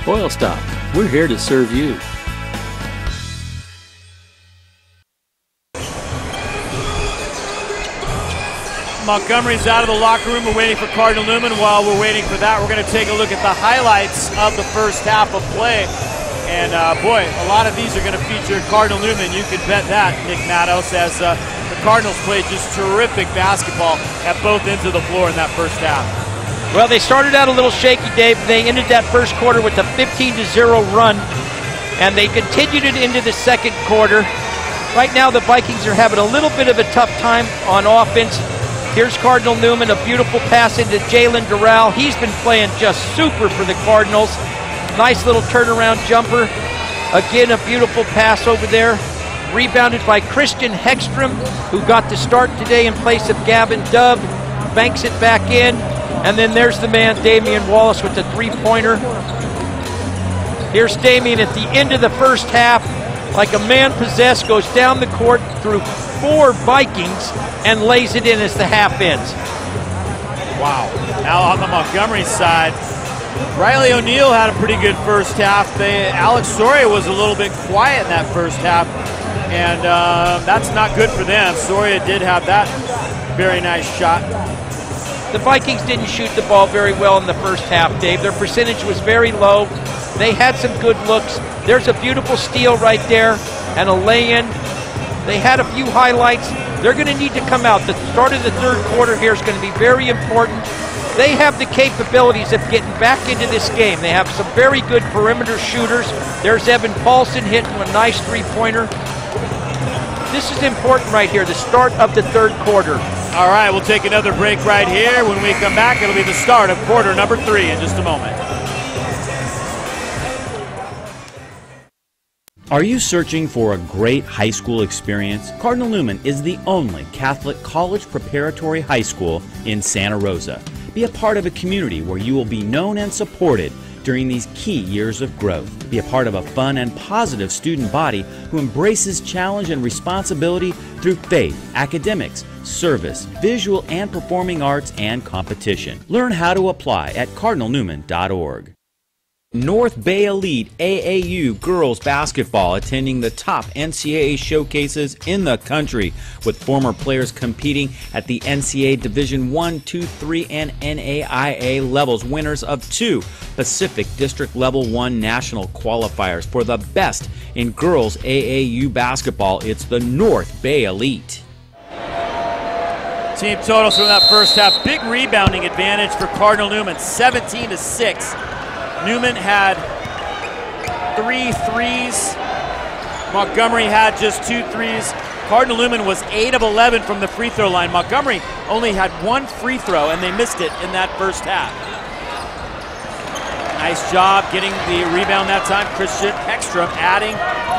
Oil Stop. We're here to serve you. Montgomery's out of the locker room. We're waiting for Cardinal Newman. While we're waiting for that, we're going to take a look at the highlights of the first half of play. And boy, a lot of these are going to feature Cardinal Newman. You can bet that, Nick Matos, as the Cardinals played just terrific basketball at both ends of the floor in that first half. Well, they started out a little shaky, Dave. They ended that first quarter with a 15-0 run, and they continued it into the second quarter. Right now, the Vikings are having a little bit of a tough time on offense. Here's Cardinal Newman, a beautiful pass into Jalen Doral. He's been playing just super for the Cardinals. Nice little turnaround jumper. Again, a beautiful pass over there. Rebounded by Christian Hextrom, who got the start today in place of Gavin Dove. Banks it back in. And then there's the man, Damian Wallace, with the three-pointer. Here's Damian at the end of the first half. Like a man possessed, goes down the court through 4 Vikings and lays it in as the half ends. Wow. Now on the Montgomery side, Riley O'Neal had a pretty good first half. Alex Soria was a little bit quiet in that first half, and that's not good for them. Soria did have that very nice shot. The Vikings didn't shoot the ball very well in the first half, Dave. Their percentage was very low. They had some good looks. There's a beautiful steal right there and a lay-in. They had a few highlights. They're going to need to come out. The start of the third quarter here is going to be very important. They have the capabilities of getting back into this game. They have some very good perimeter shooters. There's Evan Paulson hitting a nice three-pointer. This is important right here, the start of the third quarter. All right, we'll take another break right here. When we come back, it'll be the start of quarter number 3 in just a moment. Are you searching for a great high school experience? Cardinal Newman is the only Catholic college preparatory high school in Santa Rosa. Be a part of a community where you will be known and supported during these key years of growth. Be a part of a fun and positive student body who embraces challenge and responsibility through faith, academics, service, visual and performing arts, and competition. Learn how to apply at cardinalnewman.org. North Bay Elite AAU girls basketball attending the top NCAA showcases in the country, with former players competing at the NCAA Division I, II, III, and NAIA levels, winners of 2 Pacific District Level 1 national qualifiers. For the best in girls AAU basketball, it's the North Bay Elite. Team totals from that first half. Big rebounding advantage for Cardinal Newman, 17-6. Newman had 3 threes. Montgomery had just 2 threes. Cardinal Newman was 8 of 11 from the free throw line. Montgomery only had 1 free throw, and they missed it in that first half. Nice job getting the rebound that time. Christian Hextrom adding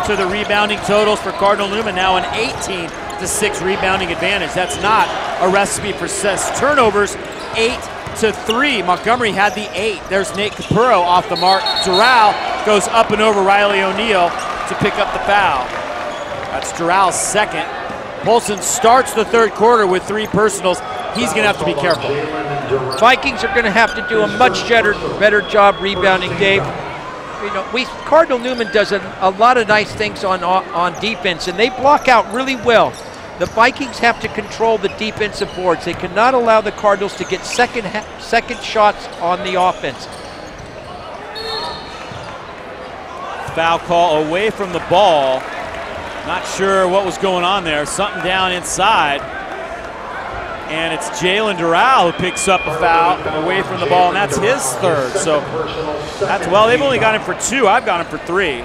to the rebounding totals for Cardinal Newman. Now an 18-6 rebounding advantage. That's not a recipe for success. Turnovers, 8-3. Montgomery had the 8. There's Nate Capurro off the mark. Doral goes up and over Riley O'Neal to pick up the foul. That's Dural's second. Polson starts the third quarter with 3 personals. He's going to have to be careful. Vikings are going to have to do a much better job rebounding, Dave. You know, Cardinal Newman does a lot of nice things on defense, and they block out really well. The Vikings have to control the defensive boards. They cannot allow the Cardinals to get second shots on the offense. Foul call away from the ball. Not sure what was going on there. Something down inside. And it's Jalen Doral who picks up a foul away from the ball, and that's his third. So that's, well, they've only got him for 2. I've got him for 3.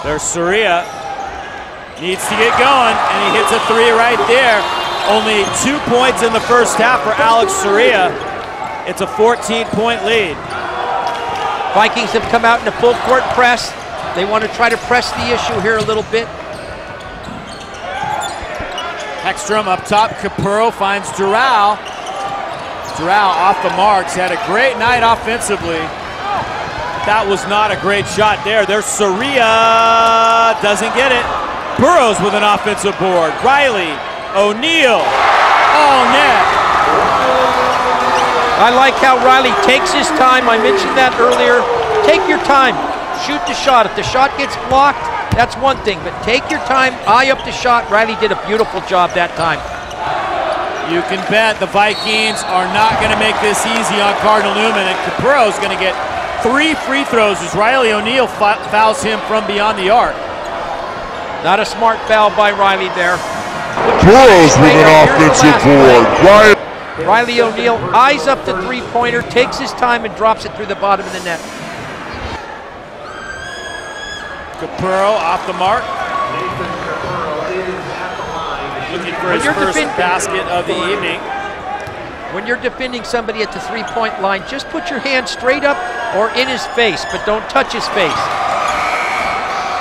There's Soria. Needs to get going, and he hits a 3 right there. Only 2 points in the first half for Alex Soria. It's a 14-point lead. Vikings have come out in a full court press. They want to try to press the issue here a little bit. Hextrom up top. Capurro finds Doral. Doral off the marks. Had a great night offensively. That was not a great shot there. There's Soria. Doesn't get it. Burrows with an offensive board. Riley O'Neal. All net. I like how Riley takes his time. I mentioned that earlier. Take your time. Shoot the shot. If the shot gets blocked, that's one thing, but take your time, eye up the shot. Riley did a beautiful job that time. You can bet the Vikings are not going to make this easy on Cardinal Newman, and Capurro is going to get 3 free throws as Riley O'Neal fouls him from beyond the arc. Not a smart foul by Riley there. Burrows with an offensive board. Riley O'Neal eyes up the three-pointer, takes his time, and drops it through the bottom of the net. Capurro off the mark. Looking for his first basket of the evening. When you're defending somebody at the three-point line, just put your hand straight up or in his face, but don't touch his face.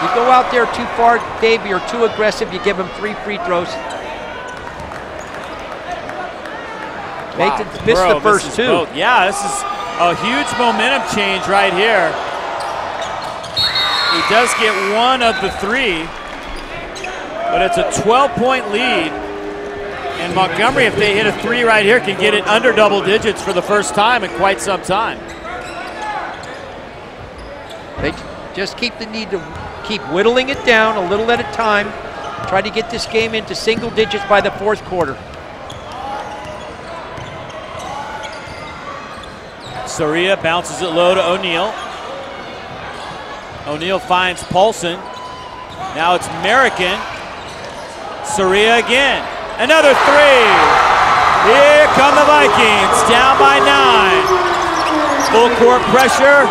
You go out there too far, Dave, you're too aggressive, you give him 3 free throws. Wow, Nathan's missed the first 2. Both. Yeah, this is a huge momentum change right here. He does get 1 of the 3, but it's a 12-point lead. And Montgomery, if they hit a 3 right here, can get it under double digits for the first time in quite some time. They just keep the need to keep whittling it down a little at a time. Try to get this game into single digits by the 4th quarter. Soria bounces it low to O'Neal. O'Neal finds Paulson. Now it's American. Soria again. Another 3. Here come the Vikings, down by 9. Full court pressure.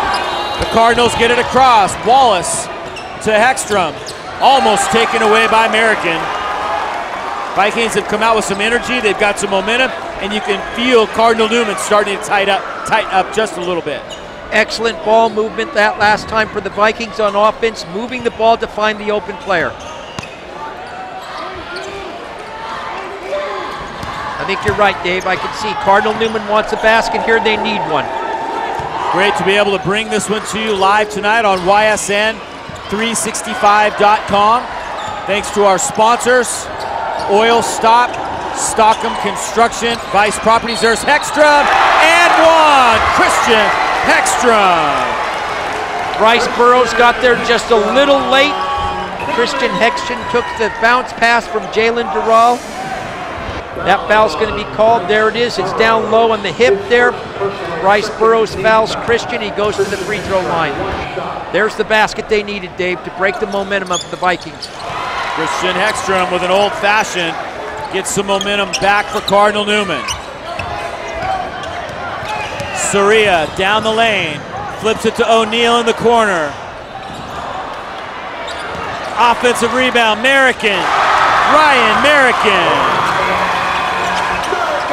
The Cardinals get it across. Wallace to Hextrom. Almost taken away by American. Vikings have come out with some energy. They've got some momentum, and you can feel Cardinal Newman starting to tighten up just a little bit. Excellent ball movement that last time for the Vikings on offense, moving the ball to find the open player. I think you're right, Dave. I can see Cardinal Newman wants a basket here. They need one. Great to be able to bring this one to you live tonight on YSN365.com. Thanks to our sponsors, Oil Stop, Stockham Construction, Vice Properties. There's Hextrom, and 1. Christian Hextrom. Bryce Burrows got there just a little late. Christian Hextrom took the bounce pass from Jalen Durrell. That foul's going to be called. There it is. It's down low on the hip there. Bryce Burrows fouls Christian. He goes to the free throw line. There's the basket they needed, Dave, to break the momentum of the Vikings. Christian Hextrom with an old-fashioned gets some momentum back for Cardinal Newman. Soria down the lane. Flips it to O'Neal in the corner. Offensive rebound, American. Ryan American.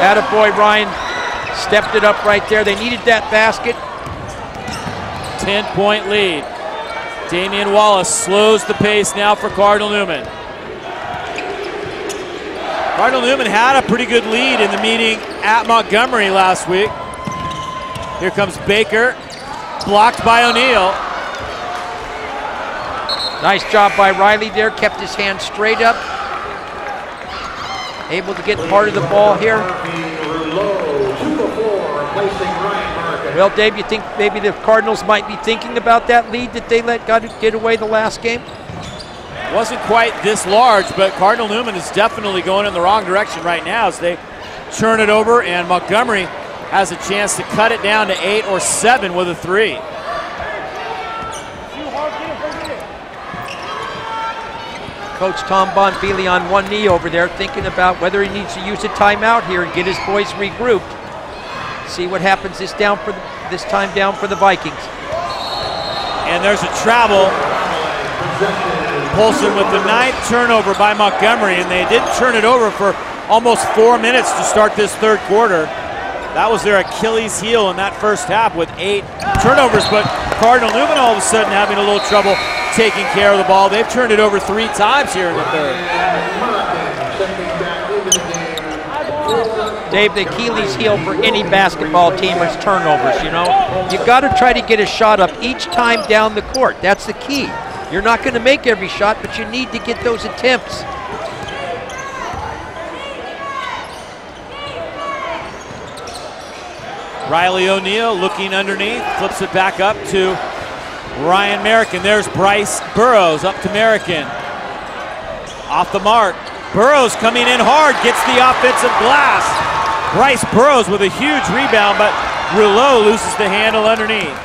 Attaboy, Ryan stepped it up right there. They needed that basket. 10-point lead. Damian Wallace slows the pace now for Cardinal Newman. Cardinal Newman had a pretty good lead in the meeting at Montgomery last week. Here comes Baker, blocked by O'Neal. Nice job by Riley there, kept his hand straight up. Able to get part of the ball here. Well, Dave, you think maybe the Cardinals might be thinking about that lead that they let get away the last game? Wasn't quite this large, but Cardinal Newman is definitely going in the wrong direction right now as they turn it over, and Montgomery has a chance to cut it down to 8 or 7 with a 3. Coach Tom Bonfili on one knee over there thinking about whether he needs to use a timeout here and get his boys regrouped. See what happens this time down for the Vikings. And there's a travel. Polson with the 9th turnover by Montgomery, and they didn't turn it over for almost 4 minutes to start this 3rd quarter. That was their Achilles heel in that first half with 8 turnovers, but Cardinal Newman all of a sudden having a little trouble taking care of the ball. They've turned it over 3 times here in the 3rd. Dave, the Achilles heel for any basketball team is turnovers, you know. You got to try to get a shot up each time down the court. That's the key. You're not going to make every shot, but you need to get those attempts. Riley O'Neal looking underneath, flips it back up to Ryan American. There's Bryce Burrows up to American. Off the mark. Burrows coming in hard, gets the offensive glass. Bryce Burrows with a huge rebound, but Rouleau loses the handle underneath.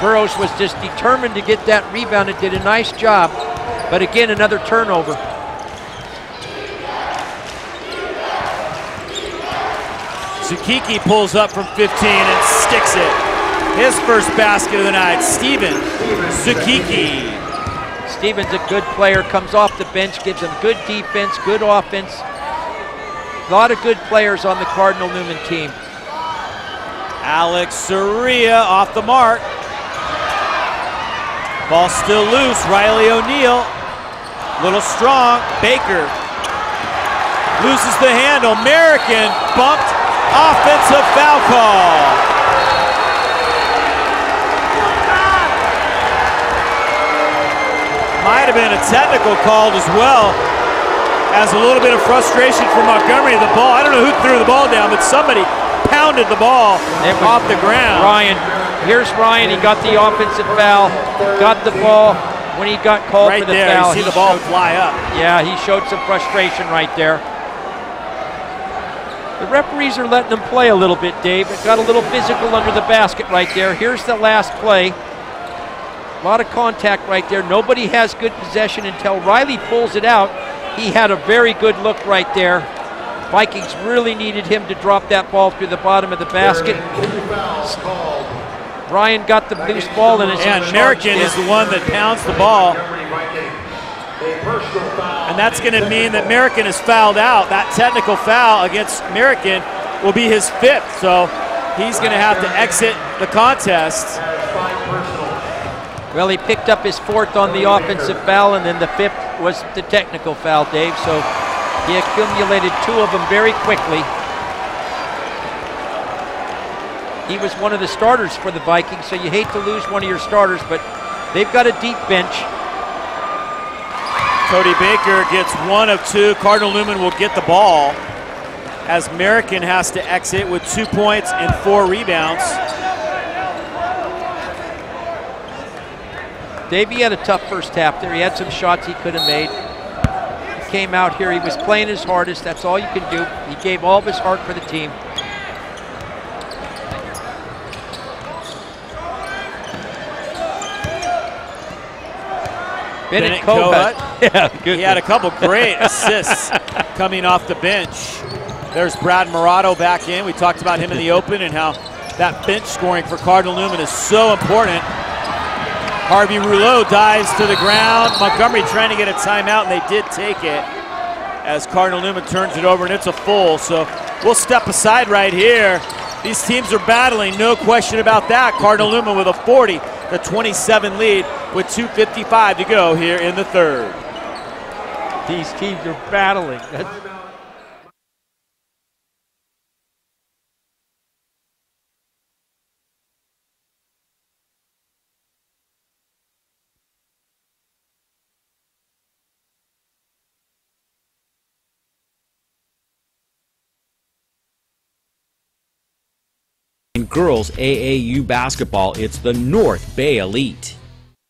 Burrows was just determined to get that rebound and did a nice job, but again, another turnover. Zukiki pulls up from 15 and sticks it. his first basket of the night. Steven Zukiki. Steven's a good player, comes off the bench, gives them good defense, good offense. A lot of good players on the Cardinal Newman team. Alex Soria off the mark. Ball still loose. Riley O'Neal, little strong. Baker loses the handle. American bumped. Offensive foul call. Might have been a technical call as well, as a little bit of frustration for Montgomery. The ball, I don't know who threw the ball down, but somebody pounded the ball off the ground. Ryan, here's Ryan. He got the offensive foul, got the ball when he got called right for the there, foul. You see the ball fly up. Yeah, he showed some frustration right there. The referees are letting them play a little bit, Dave. It got a little physical under the basket right there. Here's the last play. A lot of contact right there. Nobody has good possession until Riley pulls it out. He had a very good look right there. Vikings really needed him to drop that ball through the bottom of the basket. Ryan got the loose ball and American is the one that pounds the ball. And that's going to mean that American is fouled out. That technical foul against American will be his 5th, so he's going to have to exit the contest. Well, he picked up his 4th on the offensive foul, and then the 5th was the technical foul, Dave. So he accumulated 2 of them very quickly. He was one of the starters for the Vikings, so you hate to lose one of your starters, but they've got a deep bench. Cody Baker gets 1 of 2. Cardinal Newman will get the ball as American has to exit with 2 points and 4 rebounds. Davey had a tough first half there. He had some shots he could have made. He came out here, he was playing his hardest. That's all you can do. He gave all of his heart for the team. Bennett Kogut. Yeah, good. He had a couple great assists coming off the bench. There's Brad Morato back in. We talked about him in the open and how that bench scoring for Cardinal Newman is so important. Harvey Rouleau dives to the ground. Montgomery trying to get a timeout, and they did take it as Cardinal Newman turns it over, and it's a full. So we'll step aside right here. These teams are battling, no question about that. Cardinal Newman with a 40-27 lead with 2:55 to go here in the 3rd. These teams are battling. In girls AAU basketball, it's the North Bay Elite.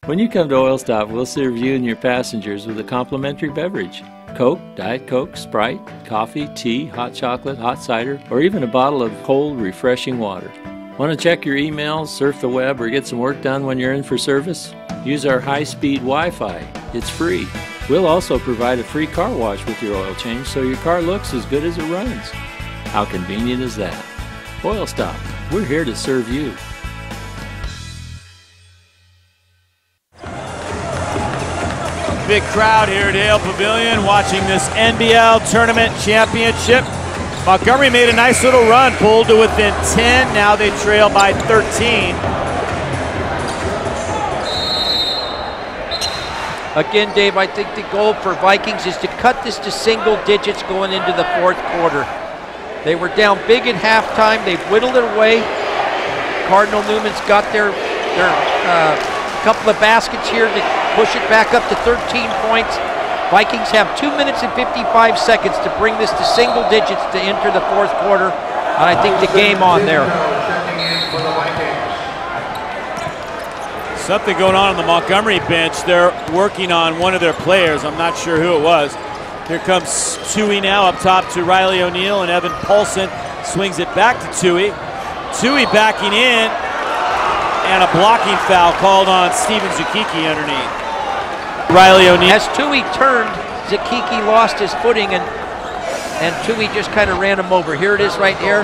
When you come to Oil Stop, we'll serve you and your passengers with a complimentary beverage. Coke, Diet Coke, Sprite, coffee, tea, hot chocolate, hot cider, or even a bottle of cold, refreshing water. Want to check your emails, surf the web, or get some work done when you're in for service? Use our high-speed Wi-Fi. It's free. We'll also provide a free car wash with your oil change so your car looks as good as it runs. How convenient is that? Oil Stop. We're here to serve you. Big crowd here at Hale Pavilion watching this NBL Tournament Championship. Montgomery made a nice little run, pulled to within 10. Now they trail by 13. Again, Dave, I think the goal for Vikings is to cut this to single digits going into the 4th quarter. They were down big at halftime. They've whittled it away. Cardinal Newman's got their couple of baskets here to push it back up to 13 points. Vikings have 2 minutes and 55 seconds to bring this to single digits to enter the 4th quarter. And I think the game on there. Something going on the Montgomery bench. They're working on one of their players. I'm not sure who it was. Here comes Tui now up top to Riley O'Neal, and Evan Paulson swings it back to Tui. Tui backing in, and a blocking foul called on Steven Zukiki underneath. Riley O'Neal. As Tui turned, Zukiki lost his footing, and Tui just kind of ran him over. Here it is right here.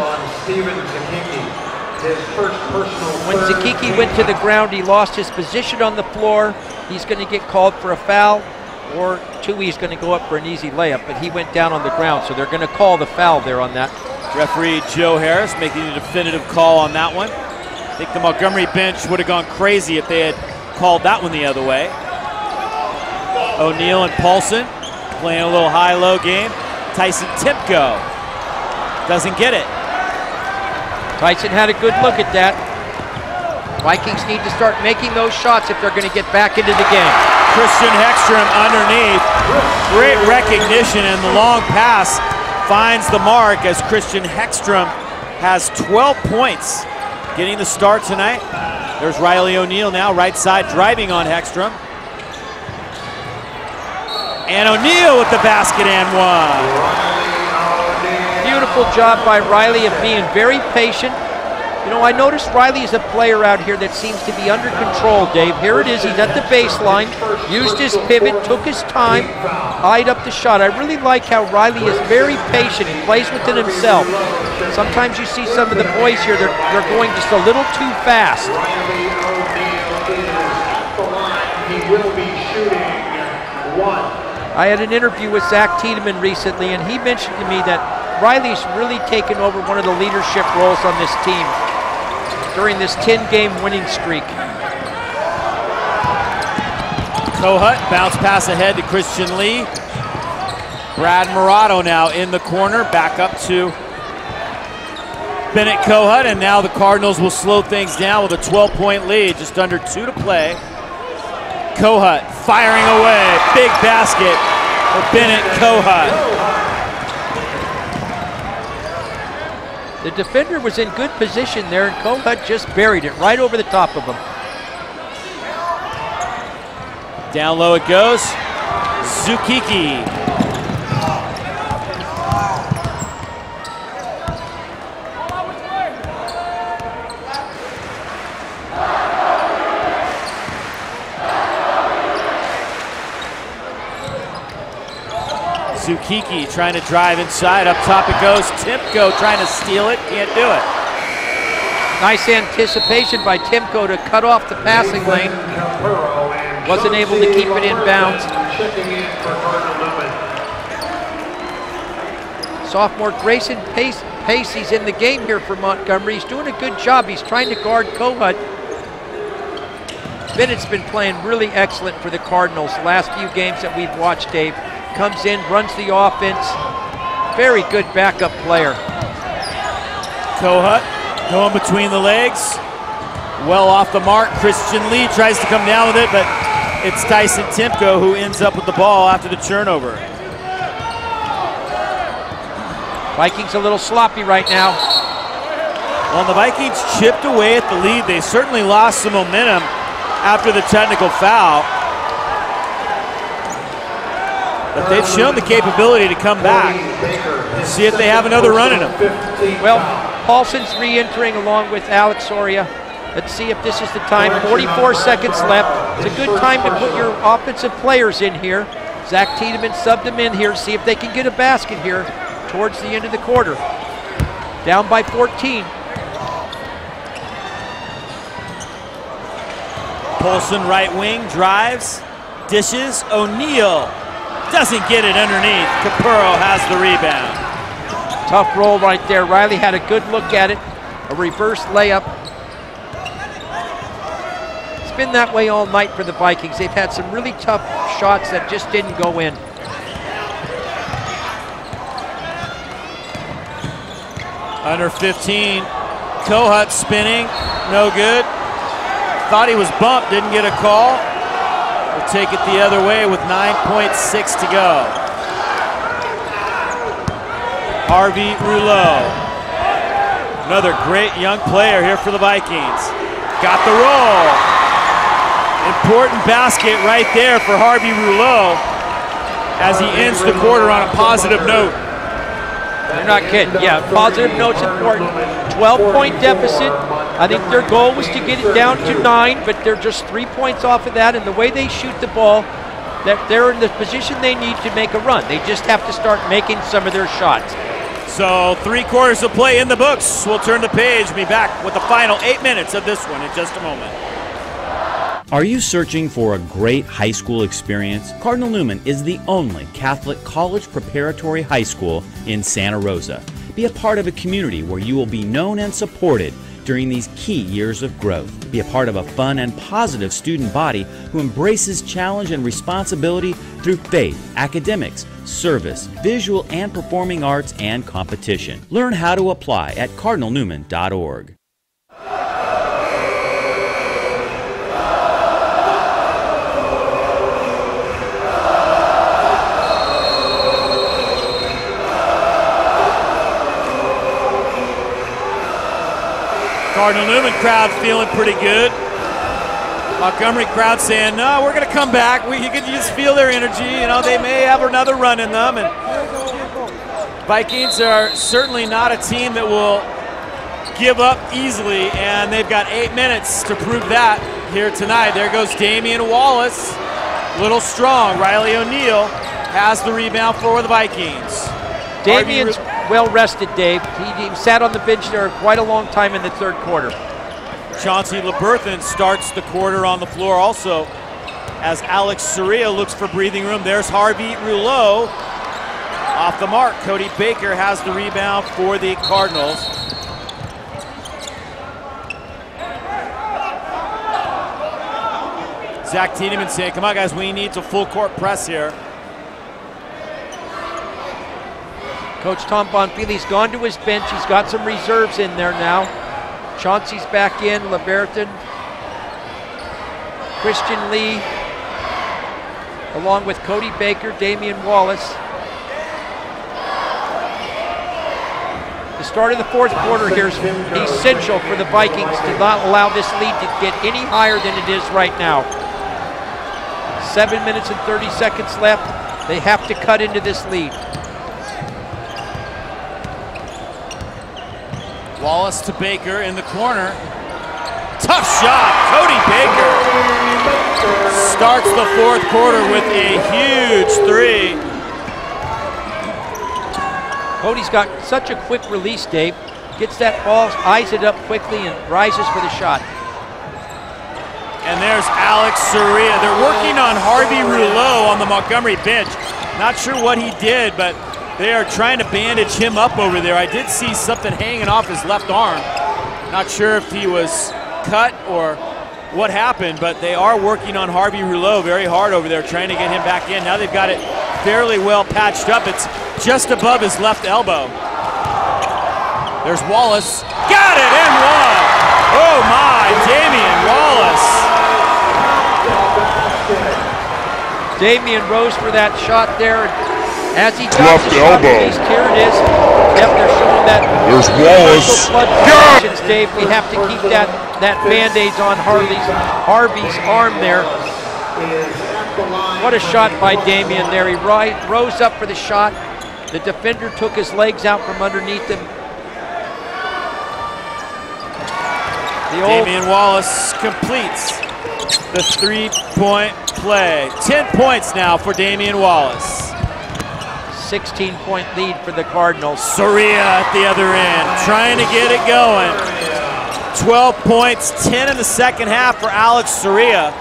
his first personal When Zakiki went to the ground, he lost his position on the floor. He's going to get called for a foul, or Tui's going to go up for an easy layup, but he went down on the ground, so they're going to call the foul there on that. Referee Joe Harris making a definitive call on that one. I think the Montgomery bench would have gone crazy if they had called that one the other way. O'Neal and Paulson playing a little high-low game. Tyson Tipko doesn't get it. Tyson had a good look at that. Vikings need to start making those shots if they're going to get back into the game. Christian Hextrom underneath. Great recognition, and the long pass finds the mark as Christian Hextrom has 12 points. Getting the start tonight. There's Riley O'Neal now, right side, driving on Hextrom. And O'Neal with the basket and one. Beautiful job by Riley of being very patient. You know, I noticed Riley is a player out here that seems to be under control, Dave. Here it is, he's at the baseline, used his pivot, took his time, eyed up the shot. I really like how Riley is very patient. He plays within himself. Sometimes you see some of the boys here, they're going just a little too fast. He will be shooting one. I had an interview with Zach Tiedemann recently, and he mentioned to me that Riley's really taken over one of the leadership roles on this team during this 10-game winning streak. Kohut, bounce pass ahead to Christian Lee. Brad Murato now in the corner, back up to Bennett Kohut, and now the Cardinals will slow things down with a 12-point lead, just under 2 to play. Kohut firing away, big basket for Bennett Kohut. The defender was in good position there, and Kohut just buried it right over the top of him. Down low it goes. Zukiki. Zukiki trying to drive inside, up top it goes. Timko trying to steal it, can't do it. Nice anticipation by Timko to cut off the passing lane. Wasn't able to keep it in bounds. Sophomore Grayson Pacey's in the game here for Montgomery. He's doing a good job. He's trying to guard Kohut. Bennett's been playing really excellent for the Cardinals the last few games that we've watched, Dave. Comes in, runs the offense. Very good backup player. Kohut going between the legs. Well off the mark. Christian Lee tries to come down with it, but it's Tyson Timko who ends up with the ball after the turnover. Vikings a little sloppy right now. Well, the Vikings chipped away at the lead. They certainly lost some momentum after the technical foul. But they've shown the capability to come back. See if they have another run in them. Well, Paulson's re-entering along with Alex Soria. Let's see if this is the time. 44 seconds left. It's a good time to put your offensive players in here. Zach Tiedemann subbed them in here. See if they can get a basket here towards the end of the quarter. Down by 14. Paulson right wing, drives, dishes, O'Neal. Doesn't get it underneath. Capurro has the rebound. Tough roll right there. Riley had a good look at it. A reverse layup. It's been that way all night for the Vikings. They've had some really tough shots that just didn't go in. Under 15. Kohut spinning. No good. Thought he was bumped. Didn't get a call. We'll take it the other way with 9.6 to go. Harvey Rouleau. Another great young player here for the Vikings. Got the roll. Important basket right there for Harvey Rouleau as he ends the quarter on a positive note. You're not kidding. Yeah, positive note's important. 12-point deficit. I think their goal was to get it down to 9, but they're just 3 points off of that, and the way they shoot the ball, that they're in the position they need to make a run. They just have to start making some of their shots. So 3 quarters of play in the books. We'll turn the page. Be back with the final 8 minutes of this one in just a moment. Are you searching for a great high school experience? Cardinal Newman is the only Catholic college preparatory high school in Santa Rosa. Be a part of a community where you will be known and supported during these key years of growth. Be a part of a fun and positive student body who embraces challenge and responsibility through faith, academics, service, visual and performing arts, and competition. Learn how to apply at cardinalnewman.org. Cardinal Newman crowd feeling pretty good. Montgomery crowd saying, no, we're going to come back. You can just feel their energy. You know, they may have another run in them. And Vikings are certainly not a team that will give up easily, and they've got 8 minutes to prove that here tonight. There goes Damian Wallace, little strong. Riley O'Neal has the rebound for the Vikings. Damian's well rested, Dave. He sat on the bench there quite a long time in the third quarter. Chauncey LeBerthan starts the quarter on the floor also as Alex Soria looks for breathing room. There's Harvey Rouleau off the mark. Cody Baker has the rebound for the Cardinals. Zach Tiedemann saying, come on guys, we need a full court press here. Coach Tom Bonfili's gone to his bench. He's got some reserves in there now. Chauncey's back in, LeBerthan, Christian Lee, along with Cody Baker, Damian Wallace. The start of the fourth quarter here is essential for the Vikings to not allow this lead to get any higher than it is right now. 7 minutes and 30 seconds left. They have to cut into this lead. Wallace to Baker in the corner. Tough shot, Cody Baker starts the fourth quarter with a huge 3. Cody's got such a quick release, Dave. Gets that ball, eyes it up quickly, and rises for the shot. And there's Alex Soria. They're working on Harvey Rouleau on the Montgomery bench. Not sure what he did, but they are trying to bandage him up over there. I did see something hanging off his left arm. Not sure if he was cut or what happened, but they are working on Harvey Rouleau very hard over there, trying to get him back in. Now they've got it fairly well patched up. It's just above his left elbow. There's Wallace. Got it and one. Oh my, Damian Wallace. Damian rose for that shot there. As he got Left the shot elbow. released, here it is. Yep, they're showing that. There's Wallace. Blood connections, Dave. We have to keep that Band-Aids on Harvey's arm there. What a shot by Damian there. He rose up for the shot. The defender took his legs out from underneath him. Damian Wallace completes the 3-point play. 10 points now for Damian Wallace. 16-point lead for the Cardinals. Soria at the other end, trying to get it going. 12 points, 10 in the second half for Alex Soria.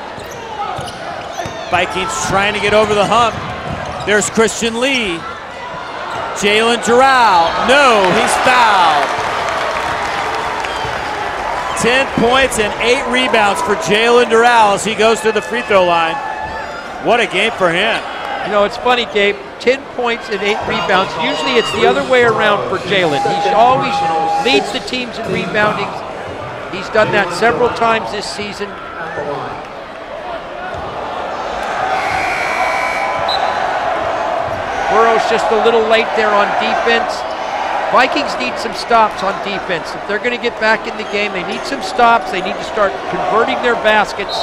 Vikings trying to get over the hump. There's Christian Lee. Jalen Giroux, no, he's fouled. 10 points and 8 rebounds for Jalen Giroux as he goes to the free throw line. What a game for him. You know, it's funny, Dave, 10 points and 8 rebounds. Usually it's the other way around for Jalen. He always leads the teams in rebounding. He's done that several times this season. Burrow's just a little late there on defense. Vikings need some stops on defense. If they're going to get back in the game, they need some stops. They need to start converting their baskets.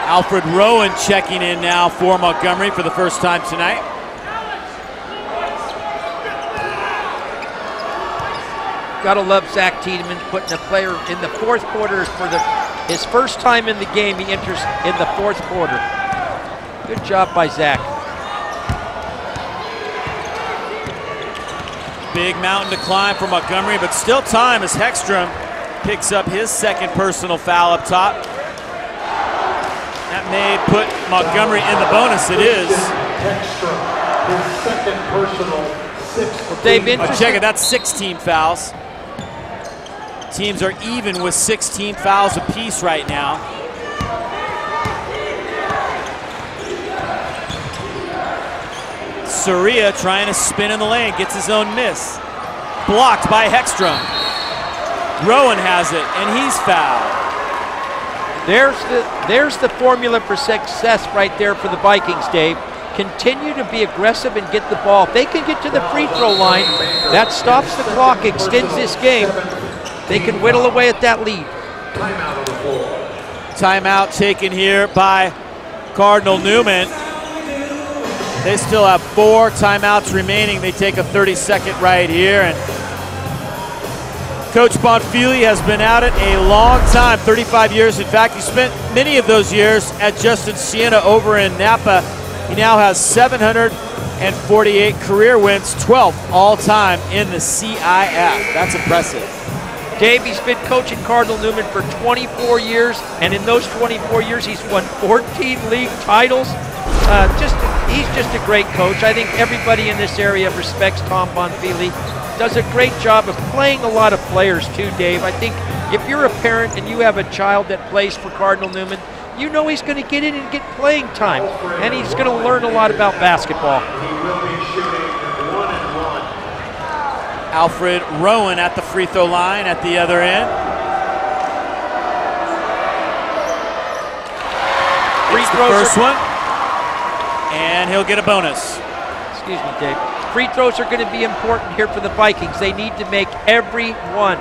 Alfred Rowan checking in now for Montgomery for the first time tonight. Gotta love Zach Tiedemann putting a player in the fourth quarter for his first time in the game. He enters in the fourth quarter. Good job by Zach. Big mountain to climb for Montgomery, but still time as Hextrom picks up his second personal foul up top. That may put Montgomery in the bonus. It is. Hextrom, his second personal, sixth. Dave, Check it, that's 16 fouls. Teams are even with 16 fouls apiece right now. Soria trying to spin in the lane, gets his own miss. Blocked by Hextrom. Rowan has it, and he's fouled. There's the formula for success right there for the Vikings, Dave. Continue to be aggressive and get the ball. If they can get to the free throw line, that stops the clock, extends this game. They can whittle away at that lead. Timeout on the floor. Timeout taken here by Cardinal Newman. They still have 4 timeouts remaining. They take a 30-second right here. And Coach Bonfili has been at it a long time, 35 years. In fact, he spent many of those years at Justin Siena over in Napa. He now has 748 career wins, 12th all-time in the CIF. That's impressive. Dave, he's been coaching Cardinal Newman for 24 years, and in those 24 years, he's won 14 league titles. He's just a great coach. I think everybody in this area respects Tom Bonfili. Does a great job of playing a lot of players too, Dave. I think if you're a parent and you have a child that plays for Cardinal Newman, you know he's going to get in and get playing time, and he's going to learn a lot about basketball. He will be shooting 1-1. Alfred Rowan at the free throw line at the other end. Free throws first one, and he'll get a bonus. Excuse me, Dave. Free throws are going to be important here for the Vikings. They need to make every one.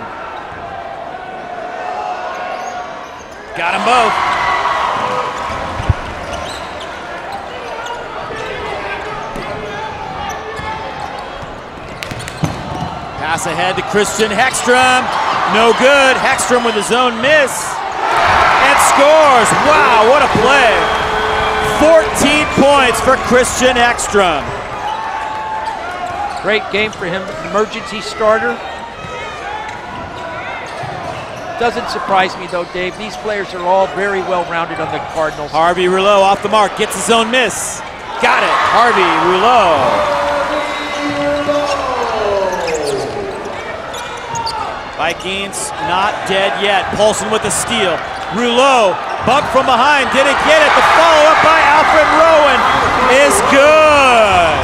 Got them both. Pass ahead to Christian Hextrom. No good. Hextrom with his own miss. And scores. Wow, what a play. 14 points for Christian Hextrom. Great game for him. Emergency starter. Doesn't surprise me though, Dave. These players are all very well rounded on the Cardinals. Harvey Rouleau off the mark. Gets his own miss. Got it. Harvey Rouleau. Vikings not dead yet. Paulson with the steal. Rouleau bumped from behind. Didn't get it. The follow-up by Alfred Rowan is good.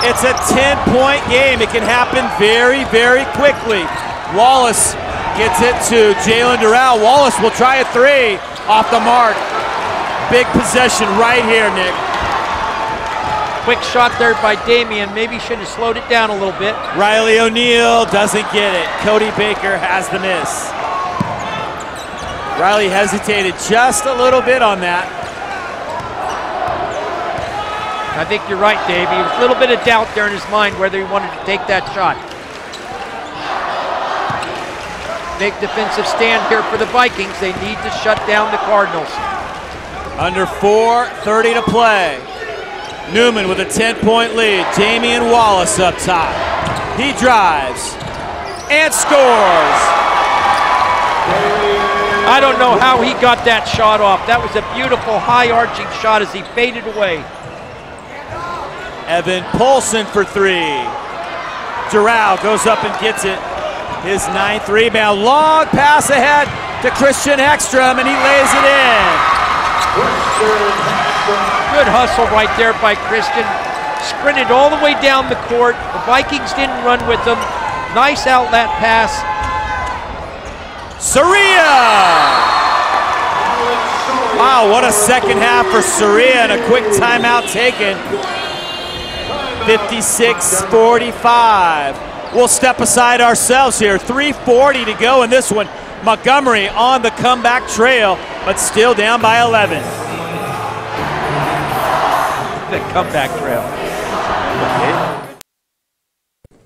It's a 10-point game. It can happen very, very quickly. Wallace gets it to Jalen Doral. Wallace will try a 3 off the mark. Big possession right here, Nick. Quick shot there by Damian. Maybe should have slowed it down a little bit. Riley O'Neal doesn't get it. Cody Baker has the miss. Riley hesitated just a little bit on that. I think you're right, Dave. He was a little bit of doubt there in his mind whether he wanted to take that shot. Big defensive stand here for the Vikings. They need to shut down the Cardinals. Under 4:30 to play. Newman with a 10-point lead. Damian Wallace up top. He drives and scores. I don't know how he got that shot off. That was a beautiful high arching shot as he faded away. Evan Paulson for 3. Doral goes up and gets it. His 9th rebound. Long pass ahead to Christian Hextrom, and he lays it in. Good hustle right there by Christian. Sprinted all the way down the court. The Vikings didn't run with them. Nice outlet pass. Soria! Wow, what a second half for Soria, and a quick timeout taken. 56-45. We'll step aside ourselves here. 3:40 to go in this one. Montgomery on the comeback trail, but still down by 11. The comeback trail.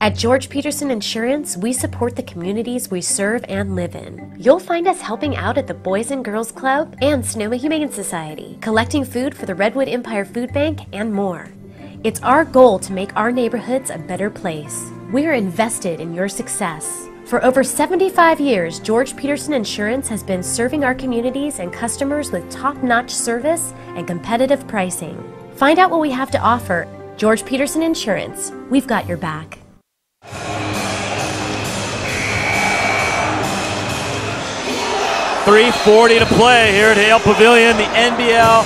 At George Peterson Insurance, we support the communities we serve and live in. You'll find us helping out at the Boys and Girls Club and Sonoma Humane Society, collecting food for the Redwood Empire Food Bank, and more. It's our goal to make our neighborhoods a better place. We're invested in your success. For over 75 years, George Peterson Insurance has been serving our communities and customers with top-notch service and competitive pricing. Find out what we have to offer. George Peterson Insurance, we've got your back. .340 to play here at Hale Pavilion, the NBL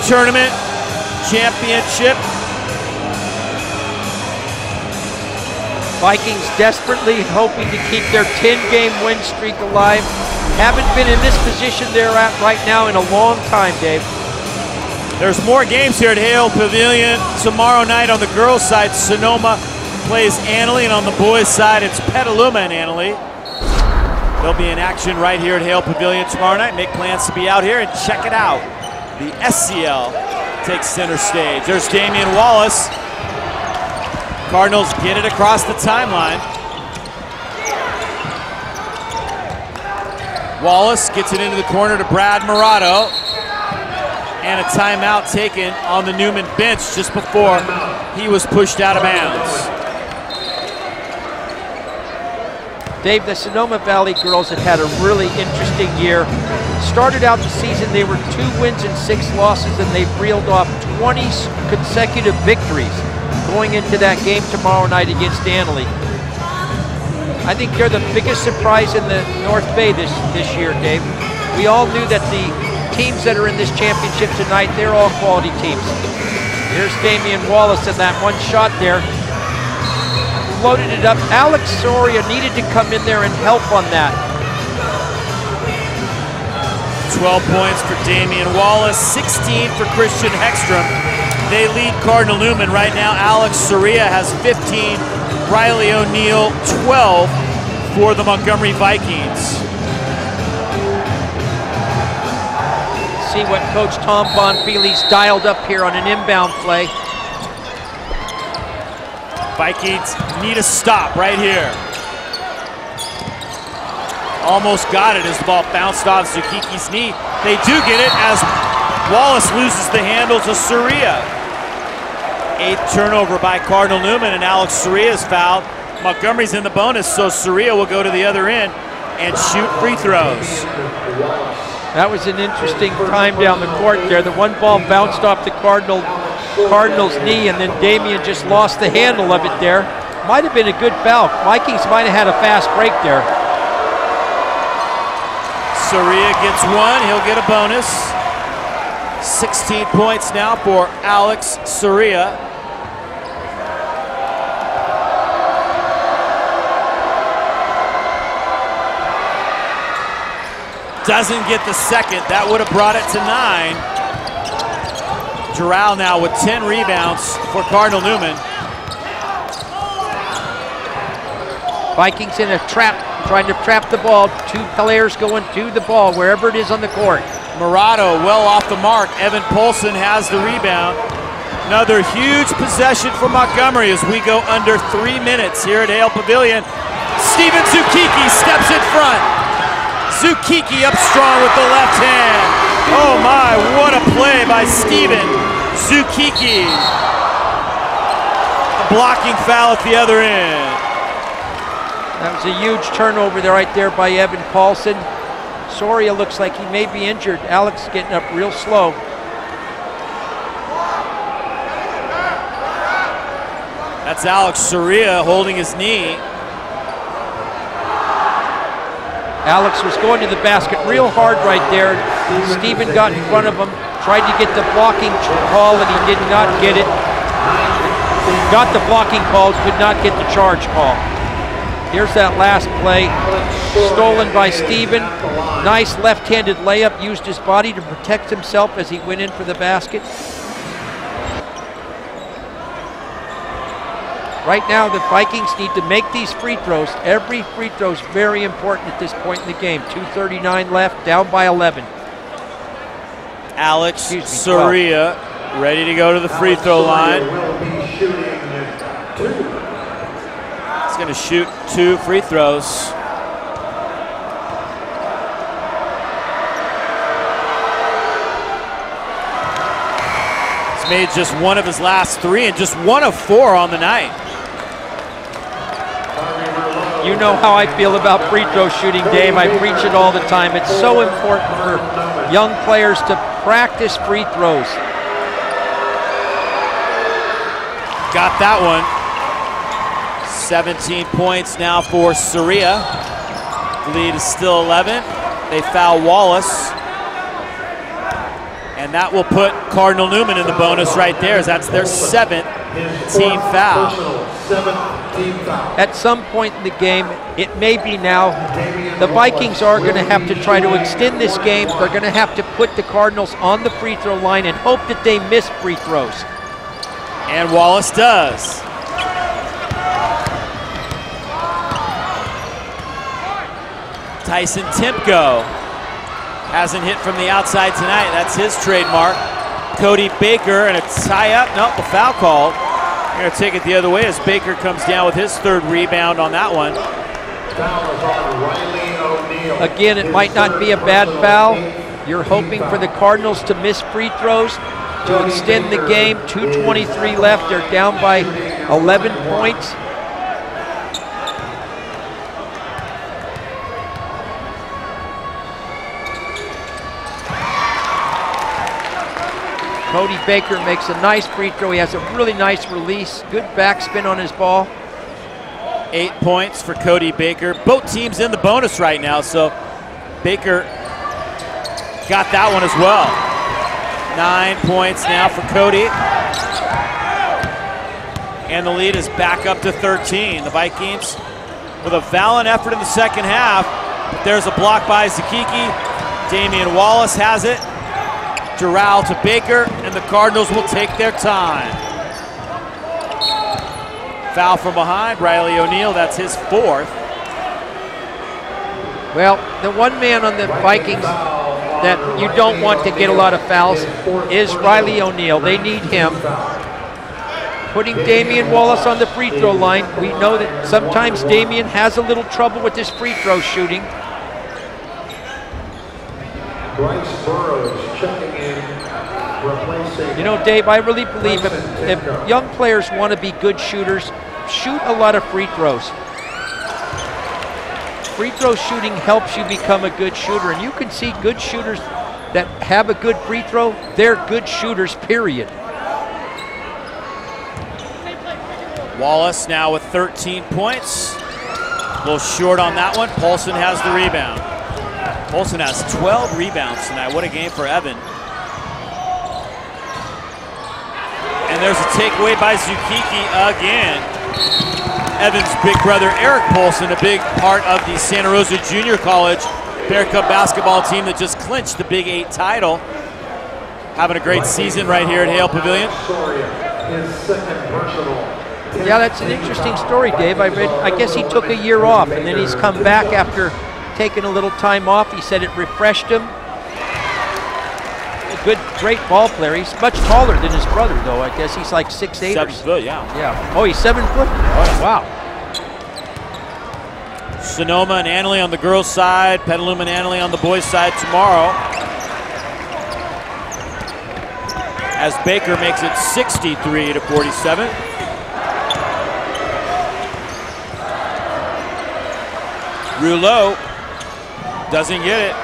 Tournament Championship. Vikings desperately hoping to keep their 10-game win streak alive. Haven't been in this position they're at right now in a long time, Dave. There's more games here at Hale Pavilion. Tomorrow night on the girls' side, Sonoma plays Annalee, and on the boys' side, it's Petaluma and Annalee. They'll be in action right here at Hale Pavilion tomorrow night. Make plans to be out here and check it out. The SCL takes center stage. There's Damian Wallace. Cardinals get it across the timeline. Wallace gets it into the corner to Brad Morato. And a timeout taken on the Newman bench just before he was pushed out of bounds. Dave, the Sonoma Valley girls have had a really interesting year. Started out the season, they were 2 wins and 6 losses, and they've reeled off 20 consecutive victories going into that game tomorrow night against Annalee. I think they're the biggest surprise in the North Bay this year, Dave. We all knew that the teams that are in this championship tonight, they're all quality teams. Here's Damian Wallace in that one shot there. Loaded it up. Alex Soria needed to come in there and help on that. 12 points for Damian Wallace, 16 for Christian Hekstrom. They lead Cardinal Newman right now. Alex Soria has 15, Riley O'Neill 12 for the Montgomery Vikings. See what Coach Tom Bonfili's dialed up here on an inbound play. Vikings need a stop right here. Almost got it as the ball bounced off Zukiki's knee. They do get it as Wallace loses the handle to Soria. 8th turnover by Cardinal Newman, and Alex Soria is fouled. Montgomery's in the bonus, so Soria will go to the other end and shoot free throws. That was an interesting time down the court there. The one ball bounced off the Cardinal's knee, and then Damian just lost the handle of it there. Might have been a good foul. Vikings might have had a fast break there. Soria gets one, he'll get a bonus. 16 points now for Alex Soria. Doesn't get the second, that would have brought it to 9. Giral now with 10 rebounds for Cardinal Newman. Vikings in a trap, trying to trap the ball. 2 players going to the ball, wherever it is on the court. Morato well off the mark. Evan Polson has the rebound. Another huge possession for Montgomery as we go under 3 minutes here at Hale Pavilion. Steven Zukiki steps in front. Zukiki up strong with the left hand. Oh my, what a play by Steven Zukiki. A blocking foul at the other end. That was a huge turnover there, right there by Evan Paulson. Soria looks like he may be injured. Alex getting up real slow. That's Alex Soria holding his knee. Alex was going to the basket real hard right there. Steven got in front of him, tried to get the blocking call, and he did not get it. Got the blocking call, could not get the charge call. Here's that last play, stolen by Steven. Nice left-handed layup, used his body to protect himself as he went in for the basket. Right now, the Vikings need to make these free throws. Every free throw is very important at this point in the game. 2:39 left, down by 11. Alex Soria ready to go to the free throw line. going to shoot 2 free throws. He's made just 1 of his last 3 and just 1 of 4 on the night. You know how I feel about free throw shooting, Dave. I preach it all the time. It's so important for young players to practice free throws. Got that one. 17 points now for Soria. The lead is still 11. They foul Wallace. And that will put Cardinal Newman in the bonus right there, as that's their 7th team foul. At some point in the game, it may be now, the Vikings are going to have to try to extend this game. They're going to have to put the Cardinals on the free throw line and hope that they miss free throws. And Wallace does. Tyson Timko hasn't hit from the outside tonight. That's his trademark. Cody Baker, and a tie-up. Nope, a foul called. We're going to take it the other way as Baker comes down with his 3rd rebound on that one. Again, it might not be a bad foul. You're hoping for the Cardinals to miss free throws to extend the game. 2:23 left. They're down by 11 points. Cody Baker makes a nice free throw. He has a really nice release. Good backspin on his ball. 8 points for Cody Baker. Both teams in the bonus right now, so Baker got that one as well. 9 points now for Cody. And the lead is back up to 13. The Vikings with a valiant effort in the second half. But there's a block by Zakiki. Damian Wallace has it. Doral to Baker, and the Cardinals will take their time. Foul from behind, Riley O'Neal, that's his 4th. Well, the one man on the Vikings that you don't want to get a lot of fouls is Riley O'Neal. They need him. Putting Damian Wallace on the free throw line. We know that sometimes Damian has a little trouble with his free throw shooting. Bryce Burrows checking in, replacing. You know, Dave, I really believe if young players want to be good shooters, shoot a lot of free throws. Free throw shooting helps you become a good shooter, and you can see good shooters that have a good free throw, they're good shooters, period. Wallace now with 13 points. A little short on that one. Paulson has the rebound. Paulson has 12 rebounds tonight. What a game for Evan. And there's a takeaway by Zukiki again. Evan's big brother, Eric Paulson, a big part of the Santa Rosa Junior College Bear Cub basketball team that just clinched the Big 8 title. Having a great season right here at Hale Pavilion. Yeah, that's an interesting story, Dave. I guess he took a year off, and then he's come back after taking a little time off. He said it refreshed him. A good, great ball player. He's much taller than his brother, though. I guess he's like 6'8". 7 foot, yeah. Yeah. Oh, he's 7 foot? Oh, wow. Sonoma and Annalee on the girls' side, Petaluma and Annalee on the boys' side tomorrow. As Baker makes it 63-47. Rouleau doesn't get it.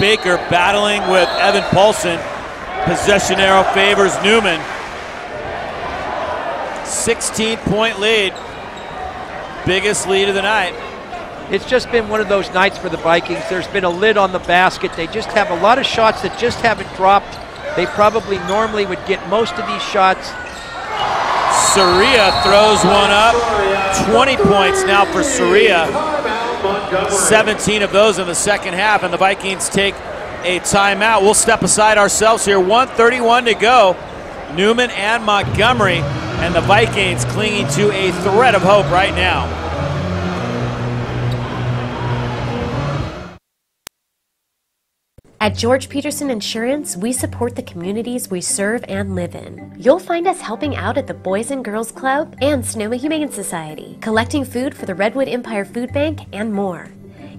Baker battling with Evan Paulson. Possession arrow favors Newman. 16-point lead. Biggest lead of the night. It's just been one of those nights for the Vikings. There's been a lid on the basket. They just have a lot of shots that just haven't dropped. They probably normally would get most of these shots. Soria throws one up. 20 points now for Soria. 17 of those in the second half, and the Vikings take a timeout. We'll step aside ourselves here. 1:31 to go. Newman and Montgomery, and the Vikings clinging to a thread of hope right now. At George Peterson Insurance, we support the communities we serve and live in. You'll find us helping out at the Boys and Girls Club and Sonoma Humane Society, collecting food for the Redwood Empire Food Bank, and more.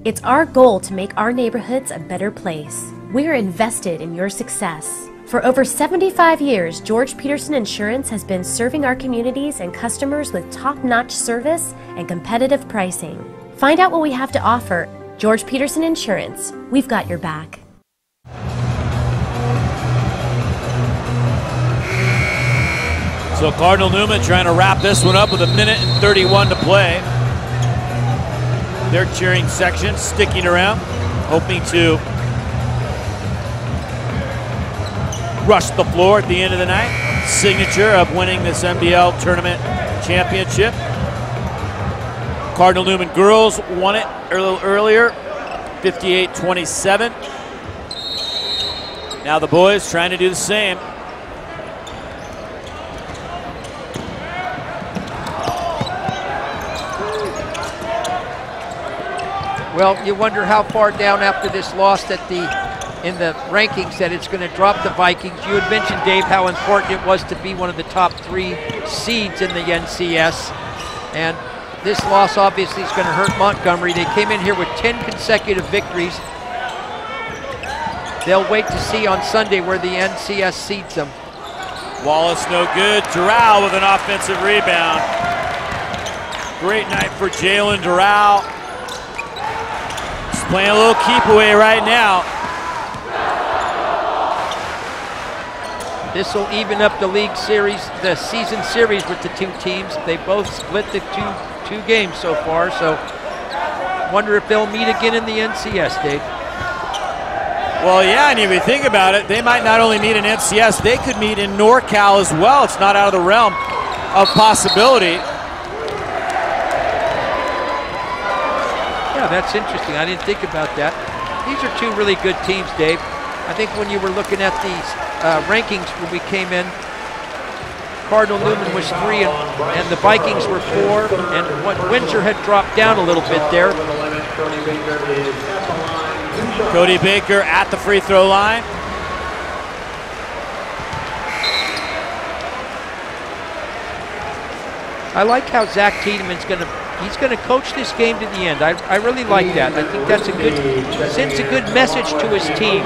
It's our goal to make our neighborhoods a better place. We are invested in your success. For over 75 years, George Peterson Insurance has been serving our communities and customers with top-notch service and competitive pricing. Find out what we have to offer. George Peterson Insurance, we've got your back. So Cardinal Newman trying to wrap this one up with 1:31 to play. Their cheering section sticking around, hoping to rush the floor at the end of the night. Signature of winning this NBL tournament championship. Cardinal Newman girls won it a little earlier, 58-27. Now the boys trying to do the same. Well, you wonder how far down after this loss in the rankings that it's going to drop the Vikings. You had mentioned, Dave, how important it was to be one of the top 3 seeds in the NCS. And this loss obviously is going to hurt Montgomery. They came in here with 10 consecutive victories. They'll wait to see on Sunday where the NCS seeds them. Wallace no good. Doral with an offensive rebound. Great night for Jalen Doral. He's playing a little keep away right now. This will even up the league series, the season series with the 2 teams. They both split the two games so far, so wonder if they'll meet again in the NCS, Dave. Well, yeah, and if you think about it, they might not only meet in NCS, they could meet in NorCal as well. It's not out of the realm of possibility. Yeah, that's interesting. I didn't think about that. These are 2 really good teams, Dave. I think when you were looking at these rankings when we came in, Cardinal Newman was 3 and the Vikings were 4, and Windsor had dropped down a little bit there. Cody Baker at the free throw line. I like how Zach Tiedemann's he's going to coach this game to the end. I really like that. I think that's sends a good message to his team.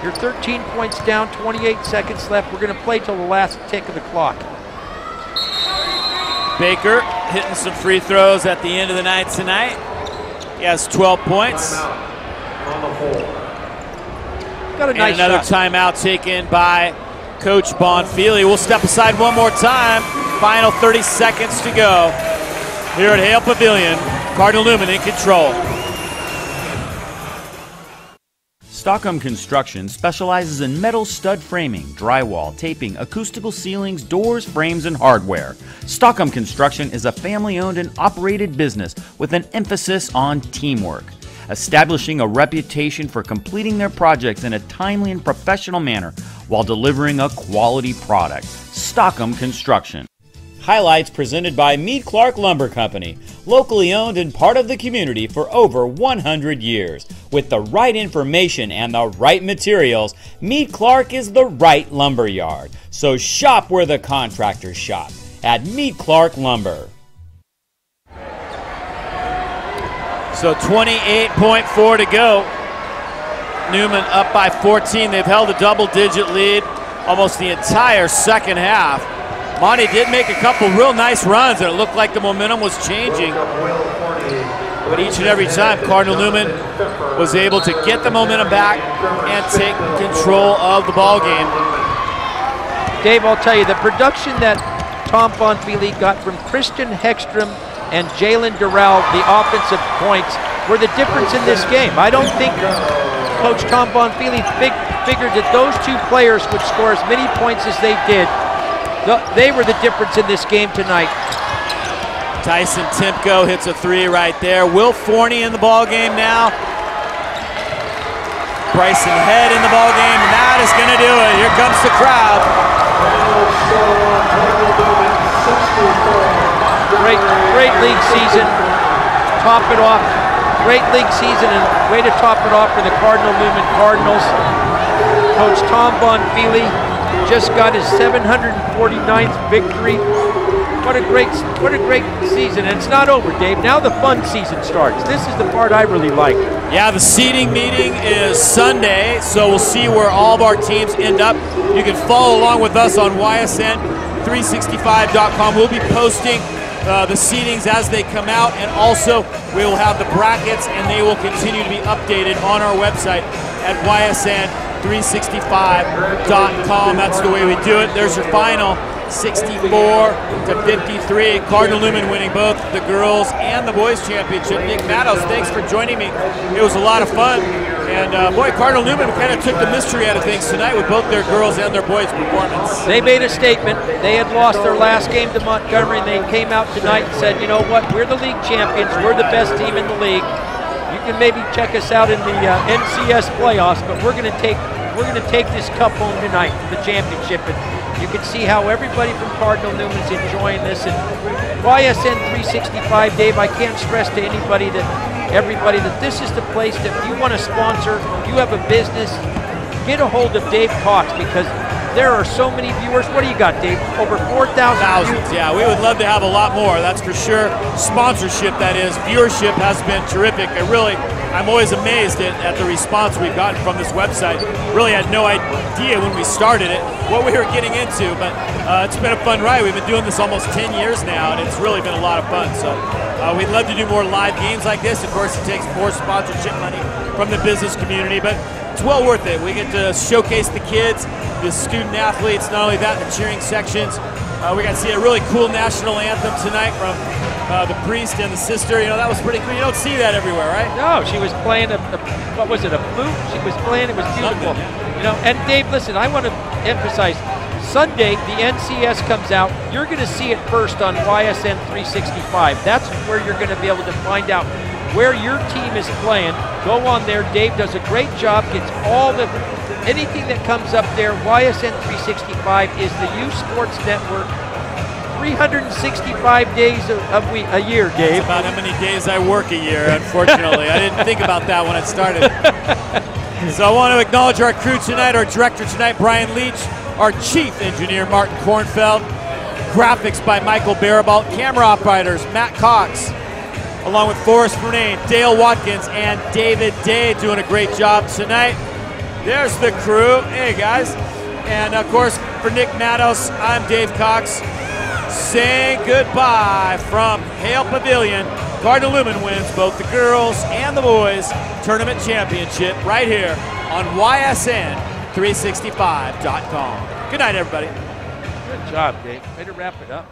You're 13 points down, 28 seconds left. We're going to play till the last tick of the clock. Baker hitting some free throws at the end of the night tonight. He has 12 points. Got a nice and another shot. Timeout taken by Coach Bonfili. We'll step aside one more time. Final 30 seconds to go here at Hale Pavilion. Cardinal Newman in control. Stockham Construction specializes in metal stud framing, drywall, taping, acoustical ceilings, doors, frames, and hardware. Stockham Construction is a family-owned and operated business with an emphasis on teamwork, establishing a reputation for completing their projects in a timely and professional manner while delivering a quality product. Stockham Construction. Highlights presented by Meade Clark Lumber Company, locally owned and part of the community for over 100 years. With the right information and the right materials, Meade Clark is the right lumber yard. So shop where the contractors shop, at Meade Clark Lumber. So 28.4 to go. Newman up by 14. They've held a double-digit lead almost the entire second half. Monty did make a couple real nice runs, and it looked like the momentum was changing. But each and every time, Cardinal Newman was able to get the momentum back and take control of the ball game. Dave, I'll tell you, the production that Tom Bonfili got from Christian Hegstrom and Jalen Doral, the offensive points, were the difference in this game. I don't think Coach Tom Bonfili figured that those 2 players would score as many points as they did. They were the difference in this game tonight. Tyson Timko hits a 3 right there. Will Forney in the ball game now. Bryson Head in the ball game, and that is going to do it. Here comes the crowd. Great league season. Top it off Great league season, and way to top it off for the Newman Cardinals. Coach Tom Bonfili just got his 749th victory. What a great season, and it's not over, Dave. Now the fun season starts. This is the part I really like. Yeah, the seeding meeting is Sunday, so we'll see where all of our teams end up. You can follow along with us on ysn365.com. We'll be posting the seedings as they come out, and also we will have the brackets, and they will continue to be updated on our website at ysn365.com. That's the way we do it. There's your final, 64-53. Cardinal Newman winning both the girls and the boys championship. Nick Matos, thanks for joining me. It was a lot of fun. And boy, Cardinal Newman kind of took the mystery out of things tonight with both their girls and their boys' performance. They made a statement. They had lost their last game to Montgomery, and they came out tonight and said, you know what, we're the league champions. We're the best team in the league. You can maybe check us out in the NCS playoffs, but we're going to take this cup home tonight for the championship. And you can see how everybody from Cardinal Newman's enjoying this. And YSN 365, Dave, I can't stress to everybody that this is the place that if you want to sponsor, you have a business, get a hold of Dave Cox, because there are so many viewers. What do you got, Dave? Over 4,000 viewers? Yeah, we would love to have a lot more, that's for sure. Sponsorship, that is. Viewership has been terrific. I'm always amazed at the response we've gotten from this website. Really had no idea when we started it what we were getting into, but it's been a fun ride. We've been doing this almost 10 years now, and it's really been a lot of fun. So we'd love to do more live games like this. Of course, it takes more sponsorship money from the business community, but it's well worth it. We get to showcase the kids, the student athletes, not only that, the cheering sections. We got to see a really cool national anthem tonight from the priest and the sister. You know, that was pretty cool. You don't see that everywhere, right? No, she was playing what was it, a flute? She was playing, it was beautiful. You know, and Dave, listen, I want to emphasize, Sunday, the NCS comes out. You're going to see it first on YSN 365. That's where you're going to be able to find out where your team is playing. Go on there. Dave does a great job, gets anything that comes up there. YSN 365 is the U Sports Network. 365 days a year, Dave. That's about how many days I work a year, unfortunately. I didn't think about that when I started. So I want to acknowledge our crew tonight, our director tonight, Brian Leach, our chief engineer, Martin Kornfeld, graphics by Michael Barabalt, camera operators, Matt Cox, along with Forrest Vernane, Dale Watkins, and David Day doing a great job tonight. There's the crew. Hey, guys. And, of course, for Nick Matos, I'm Dave Cox, saying goodbye from Hale Pavilion. Cardinal Newman wins both the girls and the boys tournament championship right here on YSN365.com. Good night, everybody. Good job, Dave. Way to wrap it up.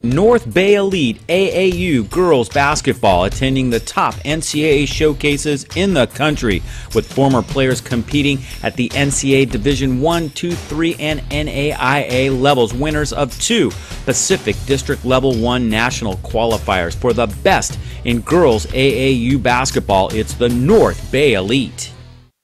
North Bay Elite AAU girls basketball attending the top NCAA showcases in the country, with former players competing at the NCAA Division 1, 2, 3, and NAIA levels, winners of 2 Pacific District Level 1 national qualifiers for the best in girls AAU basketball. It's the North Bay Elite.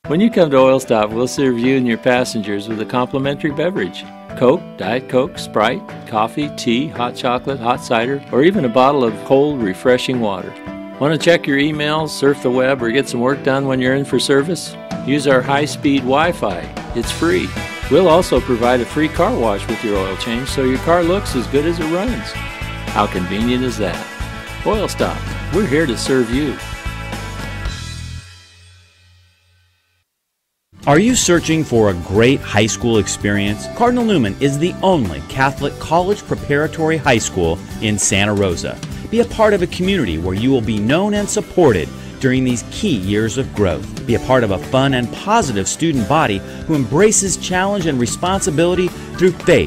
When you come to Oil Stop, we'll serve you and your passengers with a complimentary beverage. Coke, Diet Coke, Sprite, coffee, tea, hot chocolate, hot cider, or even a bottle of cold, refreshing water. Want to check your emails, surf the web, or get some work done when you're in for service? Use our high-speed Wi-Fi. It's free. We'll also provide a free car wash with your oil change so your car looks as good as it runs. How convenient is that? Oil Stop. We're here to serve you. Are you searching for a great high school experience? Cardinal Newman is the only Catholic college preparatory high school in Santa Rosa. Be a part of a community where you will be known and supported during these key years of growth. Be a part of a fun and positive student body who embraces challenge and responsibility through faith,